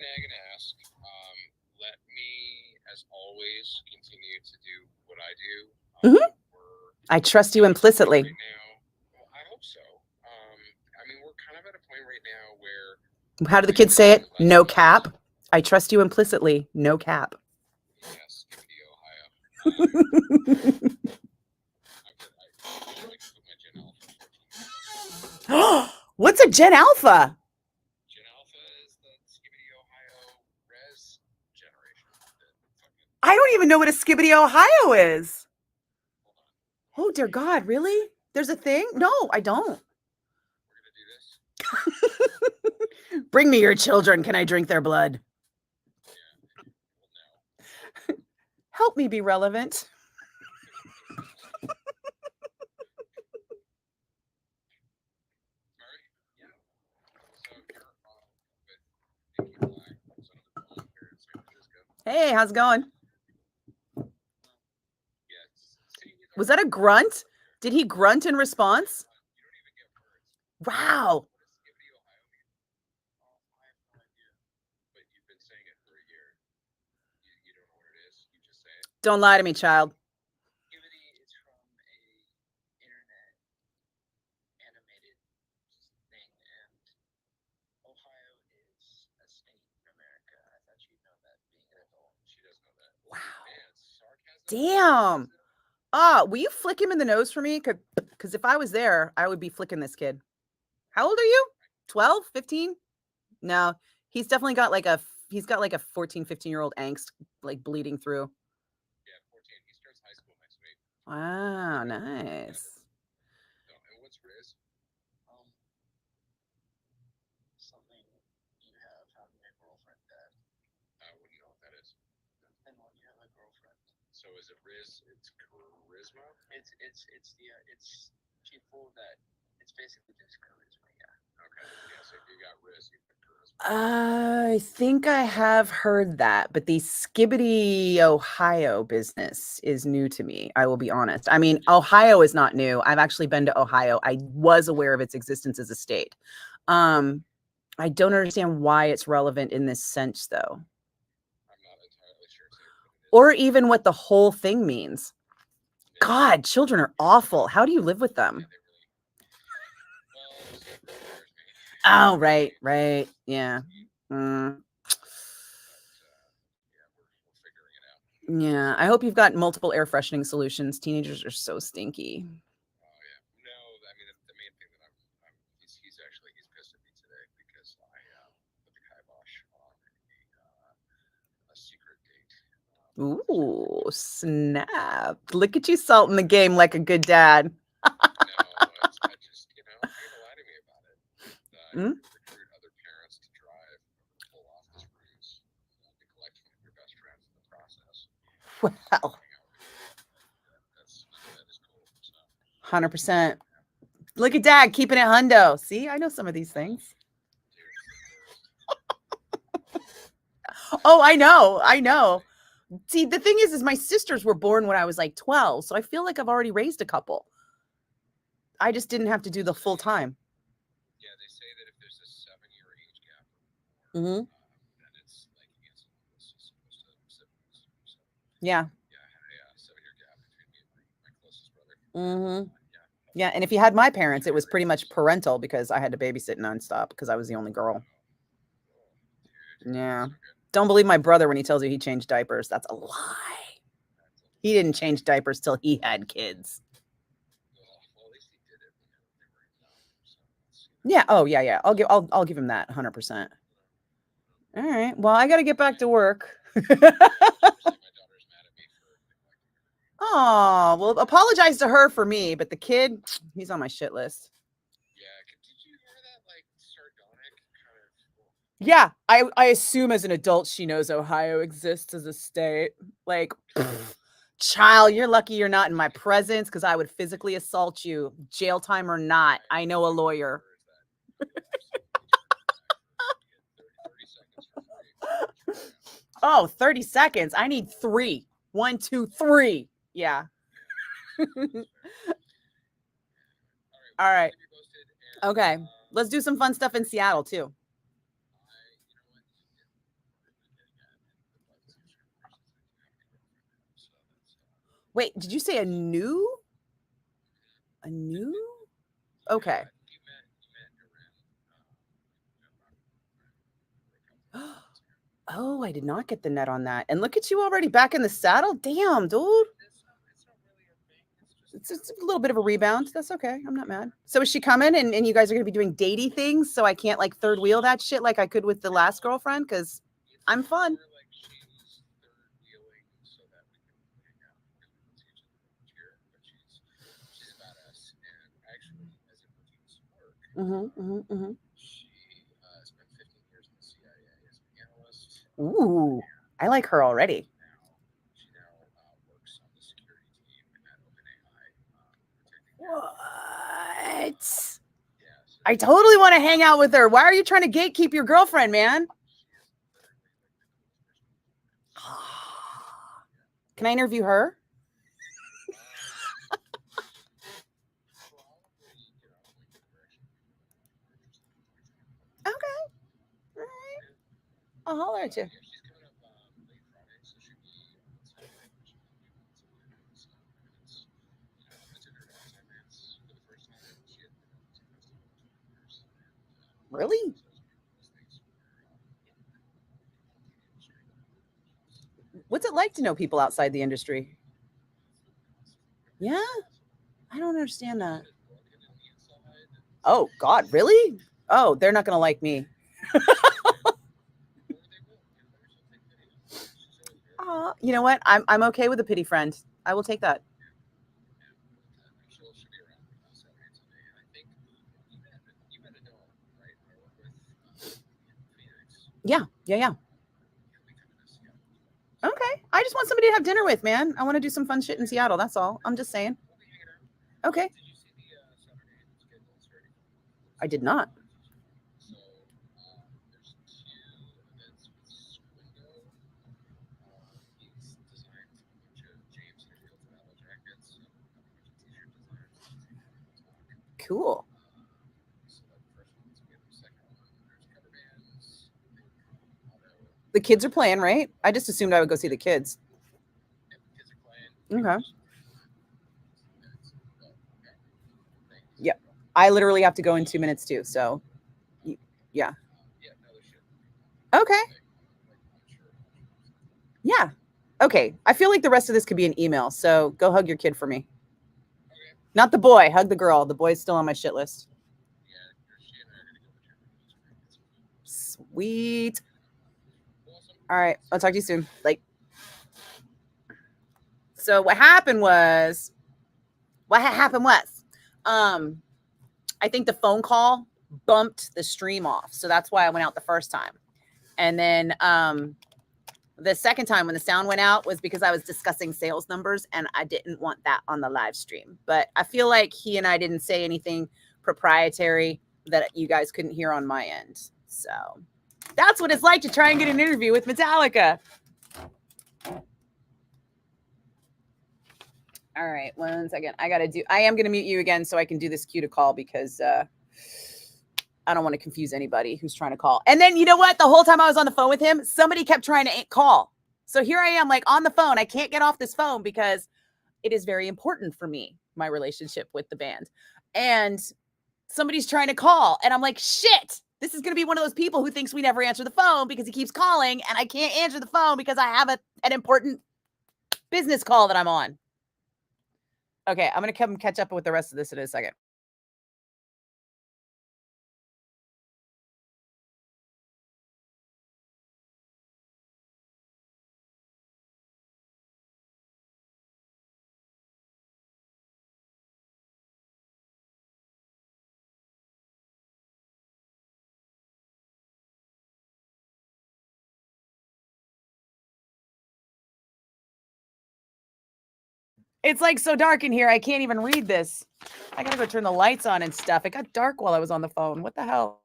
nag and ask. Let me, as always, continue to do what I do. I trust you implicitly. Right now, well, I hope so. I mean, we're kind of at a point right now where. How do the kids say it? No cap. I trust you implicitly. No cap. Yes, Ohio. What's a Gen Alpha? Gen Alpha is the Skibbity Ohio res generation. I don't even know what a Skibbity Ohio is. Oh, dear God, really? There's a thing? No, I don't. We're going to do this. Bring me your children. Can I drink their blood? Yeah. Well, no. Help me be relevant. Hey, how's it going? Was that a grunt? Did he grunt in response? Wow. Don't lie to me, child. Damn. Will you flick him in the nose for me? Because if I was there, I would be flicking this kid. How old are you? 12, 15? No, he's definitely got like a 14, 15-year-old angst like bleeding through. Yeah, 14. He starts high school next week. Wow, nice. So, and what's Riz? Something you have having a girlfriend that I wouldn't know what that is. Then when you have a girlfriend. So is it Riz? It's charisma? It's people that it's basically just charisma, yeah. Okay. Yeah, so if you got Riz, you got charisma. I think I have heard that, but the Skibbity Ohio business is new to me. I will be honest. I mean, Ohio is not new. I've actually been to Ohio. I was aware of its existence as a state. I don't understand why it's relevant in this sense, though. I'm not entirely sure. Or even what the whole thing means. God, children are awful. How do you live with them? Oh, right. Yeah. Yeah, I hope you've got multiple air freshening solutions. Teenagers are so stinky. Oh, yeah. No, I mean, the main thing that he's pissed at me today because I put the kibosh on a secret date. Ooh, snap. Look at you salting the game like a good dad. No, I just, you're going to lie to me about it. Recruit other parents to drive the whole office rooms, neglect one of your best friends in the process. Well, that is cool. So. 100%. Look at dad keeping it hundo. See, I know some of these things. Oh, I know. See, the thing is my sisters were born when I was like 12, so I feel like I've already raised a couple. I just didn't have to do the full time. Yeah, they say that if there's a 7-year age gap or more, then it's like against supposed to siblings. So, yeah. Yeah, 7-year gap between me and my closest brother. Yeah, and if you had my parents, it was pretty much parental because I had to babysit nonstop because I was the only girl. Yeah. Don't believe my brother when he tells you he changed diapers. That's a lie. He didn't change diapers till he had kids. Yeah. Oh, yeah. I'll give him that 100%. All right. Well, I got to get back to work. Oh, well, apologize to her for me, but the kid, he's on my shit list. Yeah. Did you hear that, like, sardonic kind of? Yeah, I assume as an adult she knows Ohio exists as a state. Like, child, you're lucky you're not in my presence because I would physically assault you, jail time or not. I know a lawyer. Oh, 30 seconds. I need 3. 1, 2, 3. Yeah. All right. Okay. Let's do some fun stuff in Seattle too. Wait, did you say a new? A new? Okay. You met Duran. Oh, I did not get the net on that. And look at you already back in the saddle. Damn, dude. It's not really a thing. It's a little bit of a rebound. That's okay. I'm not mad. So is she coming and you guys are going to be doing datey things so I can't like third wheel that shit like I could with the last girlfriend? Because I'm fun. More like she's third wheeling so that we can hang out and see each other each year. But she's a badass. And actually, as it pertains to work, she spent 15 years in the CIA as an analyst. Ooh, I like her already. She now works on the security team at OpenAI. What? Yeah, so I totally want to hang out with her. Why are you trying to gatekeep your girlfriend, man? she is literally like the coolest person. Can I interview her? Okay. All right. I'll holler at you. Yeah, she's coming up late Friday, so she'll be on Saturday. She'll be on Saturday. So, and it's, I took her to Sundance for the first time. She had been at the festival for 20 years. And, Really? so it's one of those things where What's it like to know people outside the industry? Yeah? I don't understand that. Oh, God, really? Oh, they're not going to like me. You know what? I'm okay with a pity friend. I will take that. she'll be around Saturday and Sunday. And I think you met Adele, right? I work with in Phoenix. Yeah. He'll be coming to Seattle as well. Okay. I just want somebody to have dinner with, man. I want to do some fun shit in Seattle. That's all. I'm just saying. We'll be hanging out. Okay. Did you see the Saturday schedules or anything? I did not. So there's 2 events with Swingo. He's designed a bunch of James Hetfield's battle jackets and a bunch of t-shirt designs. Cool. So that first one's good. The second one, there's cover bands. The kids are playing, right? I just assumed I would go see the kids. Yeah, the kids are playing. Okay. Yeah. I literally have to go in 2 minutes too. So, yeah. Okay. Yeah. Okay. I feel like the rest of this could be an email. So go hug your kid for me. Not the boy. Hug the girl. The boy's still on my shit list. Sweet. All right. I'll talk to you soon. Like, so what happened was, I think the phone call bumped the stream off. So that's why I went out the first time. And then the second time when the sound went out was because I was discussing sales numbers and I didn't want that on the live stream. But I feel like he and I didn't say anything proprietary that you guys couldn't hear on my end. So that's what it's like to try and get an interview with Metallica. All right, 1 second. I am going to mute you again so I can do this cue to call because I don't want to confuse anybody who's trying to call. And then you know what? The whole time I was on the phone with him, somebody kept trying to call. So here I am like on the phone. I can't get off this phone because it is very important for me, my relationship with the band. And somebody's trying to call and I'm like, shit, this is going to be one of those people who thinks we never answer the phone because he keeps calling and I can't answer the phone because I have an important business call that I'm on. Okay, I'm going to come catch up with the rest of this in a second. It's like so dark in here. I can't even read this. I gotta go turn the lights on and stuff. It got dark while I was on the phone. What the hell?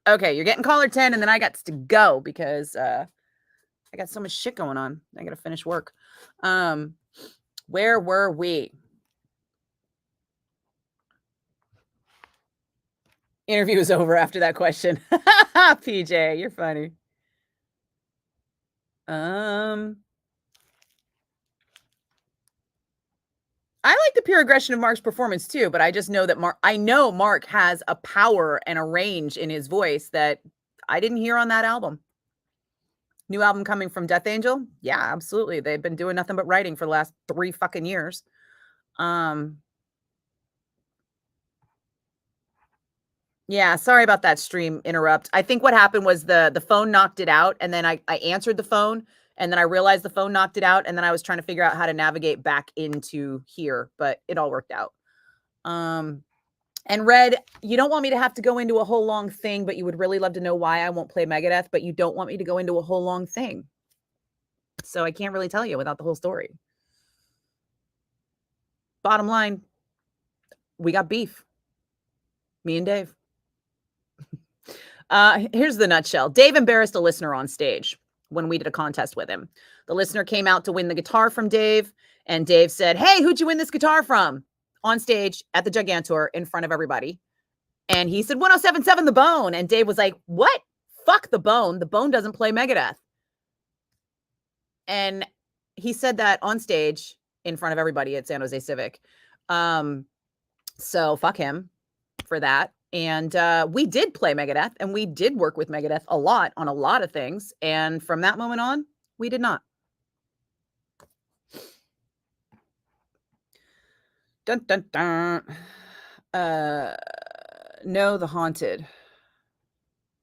Okay, you're getting caller 10, and then I got to go because I got so much shit going on. I got to finish work. Where were we? Interview is over after that question. PJ, you're funny. I like the pure aggression of Mark's performance too, but I just know that Mark has a power and a range in his voice that I didn't hear on that album. New album coming from Death Angel? Yeah, absolutely. They've been doing nothing but writing for the last 3 fucking years. Yeah, sorry about that stream interrupt. I think what happened was the phone knocked it out, and then I answered the phone, and then I realized the phone knocked it out, and then I was trying to figure out how to navigate back into here, but it all worked out. And Red, you don't want me to have to go into a whole long thing, but you would really love to know why I won't play Megadeth, but you don't want me to go into a whole long thing. So I can't really tell you without the whole story. Bottom line, we got beef. Me and Dave. Here's the nutshell. Dave embarrassed a listener on stage when we did a contest with him. The listener came out to win the guitar from Dave, and Dave said, "Hey, who'd you win this guitar from?" On stage at the Gigantor in front of everybody. And he said, 1077 The Bone. And Dave was like, "What? Fuck The Bone. The Bone doesn't play Megadeth." And he said that on stage in front of everybody at San Jose Civic. So fuck him for that. And we did play Megadeth, and we did work with Megadeth a lot on a lot of things. And from that moment on, we did not. Dun, dun, dun. No, The Haunted.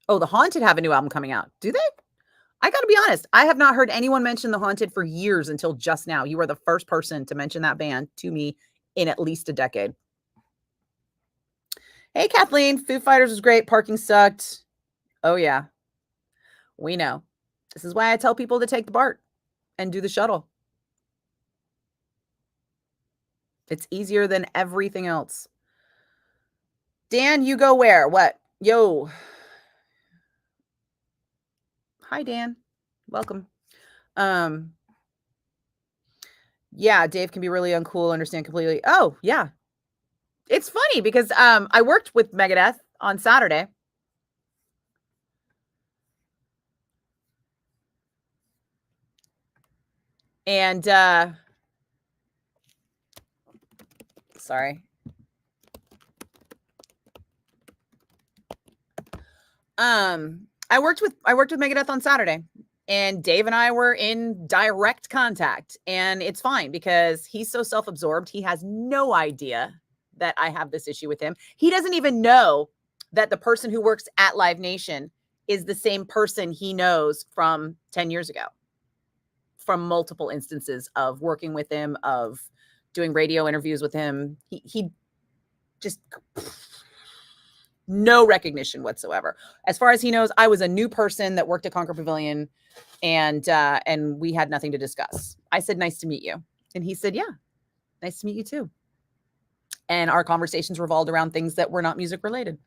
Oh, The Haunted have a new album coming out. Do they? I got to be honest. I have not heard anyone mention The Haunted for years until just now. You are the first person to mention that band to me in at least a decade. Hey, Kathleen. Foo Fighters was great. Parking sucked. Oh, yeah. We know. This is why I tell people to take the BART and do the shuttle. It's easier than everything else. Dan, you go where? What? Yo. Hi, Dan. Welcome. Yeah, Dave can be really uncool, understand completely. Oh, yeah. It's funny because I worked with Megadeth on Saturday. And sorry. I worked with Megadeth on Saturday, and Dave and I were in direct contact, and it's fine because he's so self-absorbed. He has no idea that I have this issue with him. He doesn't even know that the person who works at Live Nation is the same person he knows from 10 years ago, from multiple instances of working with him, of doing radio interviews with him. He just no recognition whatsoever. As far as he knows, I was a new person that worked at Concord Pavilion, and we had nothing to discuss. I said, "Nice to meet you." And he said, "Yeah, nice to meet you too." And our conversations revolved around things that were not music related.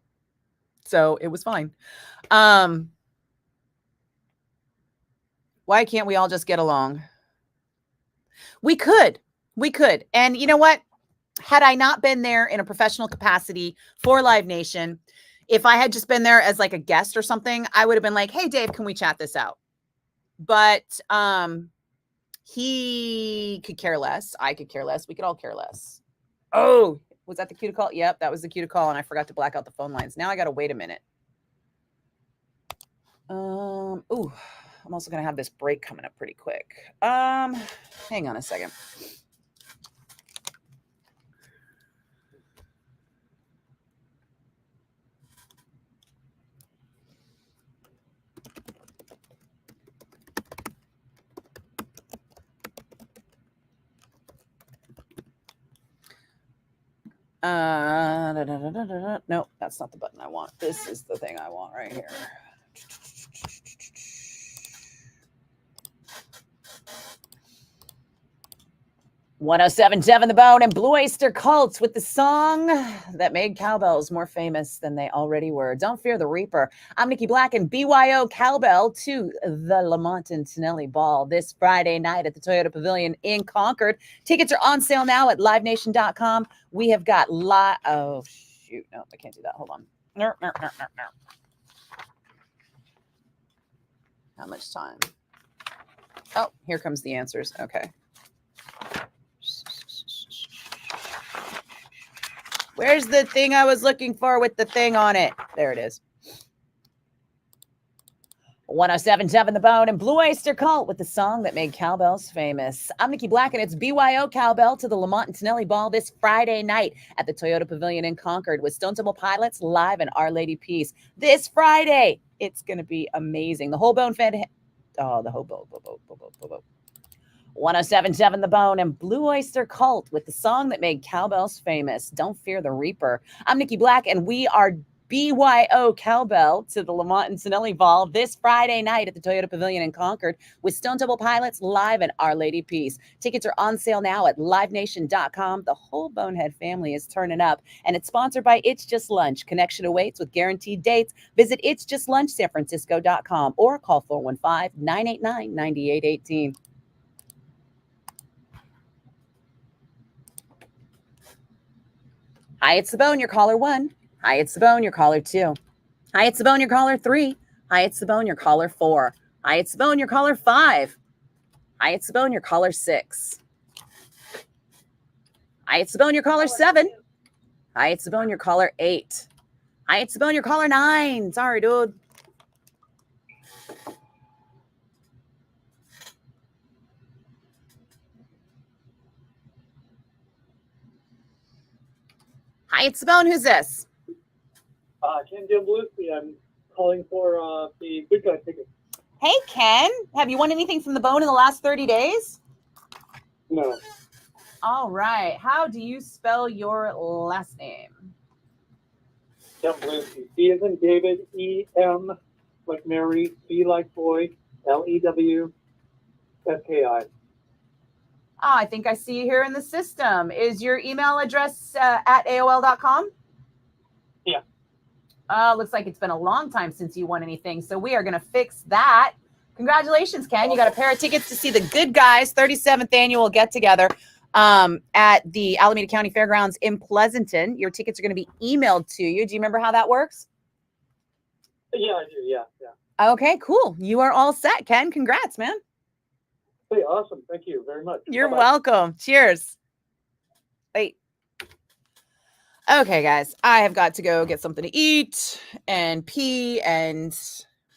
So it was fine. Why can't we all just get along? We could. And you know what? Had I not been there in a professional capacity for Live Nation, if I had just been there as like a guest or something, I would have been like, "Hey, Dave, can we chat this out?" But he could care less. I could care less. We could all care less. Oh, was that the cue to call? Yep, that was the cue to call, and I forgot to black out the phone lines. Now I got to wait a minute. Ooh, I'm also going to have this break coming up pretty quick. Hang on a second. No, that's not the button I want. This is the thing I want right here. 1077 The Bone and Blue Oyster Cult with the song that made cowbells more famous than they already were. Don't Fear the Reaper. I'm Nikki Blakk and BYO Cowbell to the Lamont and Tonelli Ball this Friday night at the Toyota Pavilion in Concord. Tickets are on sale now at livenation.com. We have got oh shoot, no, I can't do that. Hold on. No. How much time? Oh, here comes the answers. Okay. Where's the thing I was looking for with the thing on it? There it is. 1077 The Bone and Blue Oyster Cult with the song that made cowbells famous. I'm Nikki Blakk and it's BYO Cowbell to the Lamont and Tonelli Ball this Friday night at the Toyota Pavilion in Concord with Stone Temple Pilots live in Our Lady Peace. This Friday, it's going to be amazing. The whole bone fed... Oh, the whole bone. 1077 The Bone and Blue Oyster Cult with the song that made cowbells famous. Don't Fear the Reaper. I'm Nikki Blakk and we are BYO Cowbell to the Lamont and Tonelli Ball this Friday night at the Toyota Pavilion in Concord with Stone Temple Pilots live in Our Lady Peace. Tickets are on sale now at livenation.com. The whole Bonehead family is turning up and it's sponsored by It's Just Lunch. Connection awaits with guaranteed dates. Visit itsjustlunchsanfrancisco.com or call 415-989-9818. Hi, it's the Bone, your caller 1. Hi, it's the Bone, your caller 2. Hi, it's the Bone, your caller 3. Hi, it's the Bone, your caller 4. Hi, it's the Bone, your caller 5. Hi, it's the Bone, your caller 6. Hi, it's the Bone, your caller 7. Hi, it's the Bone, your caller 8. Hi, it's the Bone, your caller 9. Sorry, dude. Hi, it's the Bone. Who's this? Ken Jambluski. I'm calling for the Good Guy ticket. Hey, Ken. Have you won anything from the Bone in the last 30 days? No. All right. How do you spell your last name? Jambluski. D as in David, E-M like Mary, B like boy, L-E-W-S-K-I. I think I see you here in the system. Is your email address at AOL.com? Yeah. Looks like it's been a long time since you won anything, so we are going to fix that. Congratulations, Ken. You got a pair of tickets to see the Good Guys 37th annual get-together at the Alameda County Fairgrounds in Pleasanton. Your tickets are going to be emailed to you. Do you remember how that works? Yeah, I do. Yeah. Okay, cool. You are all set, Ken. Congrats, man. Hey, awesome. Thank you very much. You're Bye-bye. welcome. Cheers. Wait. Okay, guys, I have got to go get something to eat and pee and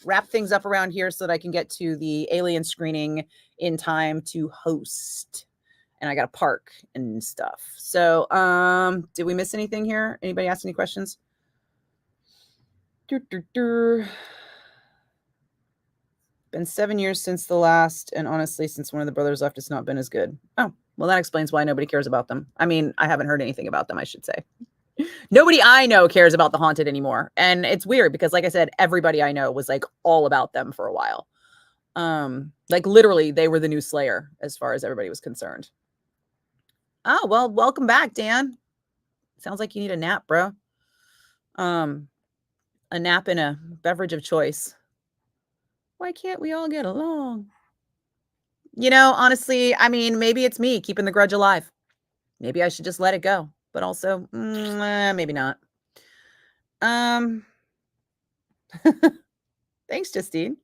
wrap things up around here so that I can get to the Alien screening in time to host. And I got to park and stuff. So, did we miss anything here? Anybody ask any questions? Been 7 years since the last, and honestly, since one of the brothers left, it's not been as good. Oh, well, that explains why nobody cares about them. I mean, I haven't heard anything about them, I should say. Nobody I know cares about the Haunted anymore. And it's weird because, like I said, everybody I know was like all about them for a while. Like literally they were the new Slayer as far as everybody was concerned. Oh, well, welcome back, Dan. Sounds like you need a nap, bro. A nap and a beverage of choice. Why can't we all get along? You know, honestly, I mean, maybe it's me keeping the grudge alive. Maybe I should just let it go. But also, maybe not. Thanks, Justine.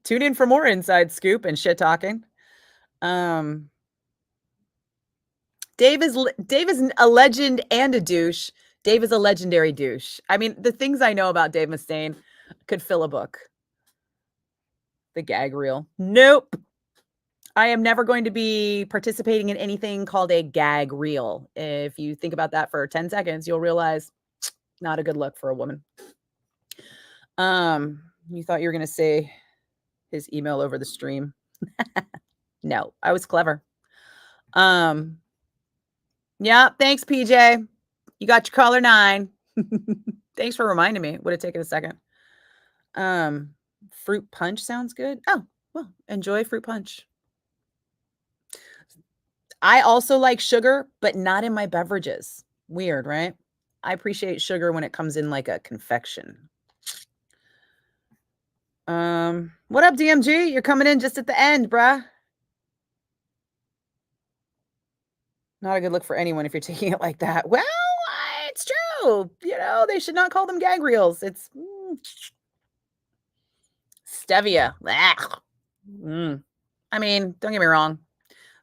Tune in for more inside scoop and shit talking. Dave is a legend and a douche. Dave is a legendary douche. I mean, the things I know about Dave Mustaine could fill a book. The gag reel. Nope. I am never going to be participating in anything called a gag reel. If you think about that for 10 seconds, you'll realize not a good look for a woman. You thought you were going to say his email over the stream. No, I was clever. Yeah, thanks, PJ. You got your caller 9. Thanks for reminding me. Would have taken a second. Fruit punch sounds good. Oh, well, enjoy fruit punch. I also like sugar, but not in my beverages. Weird, right? I appreciate sugar when it comes in like a confection. What up, DMG? You're coming in just at the end, bruh. Not a good look for anyone if you're taking it like that. Well, it's true. You know, they should not call them gag reels. It's stevia. I mean, don't get me wrong.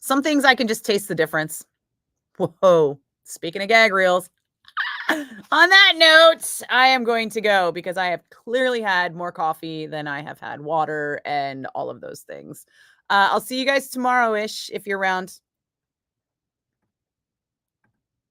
Some things I can just taste the difference. Whoa. Speaking of gag reels, on that note, I am going to go because I have clearly had more coffee than I have had water and all of those things. I'll see you guys tomorrow-ish if you're around.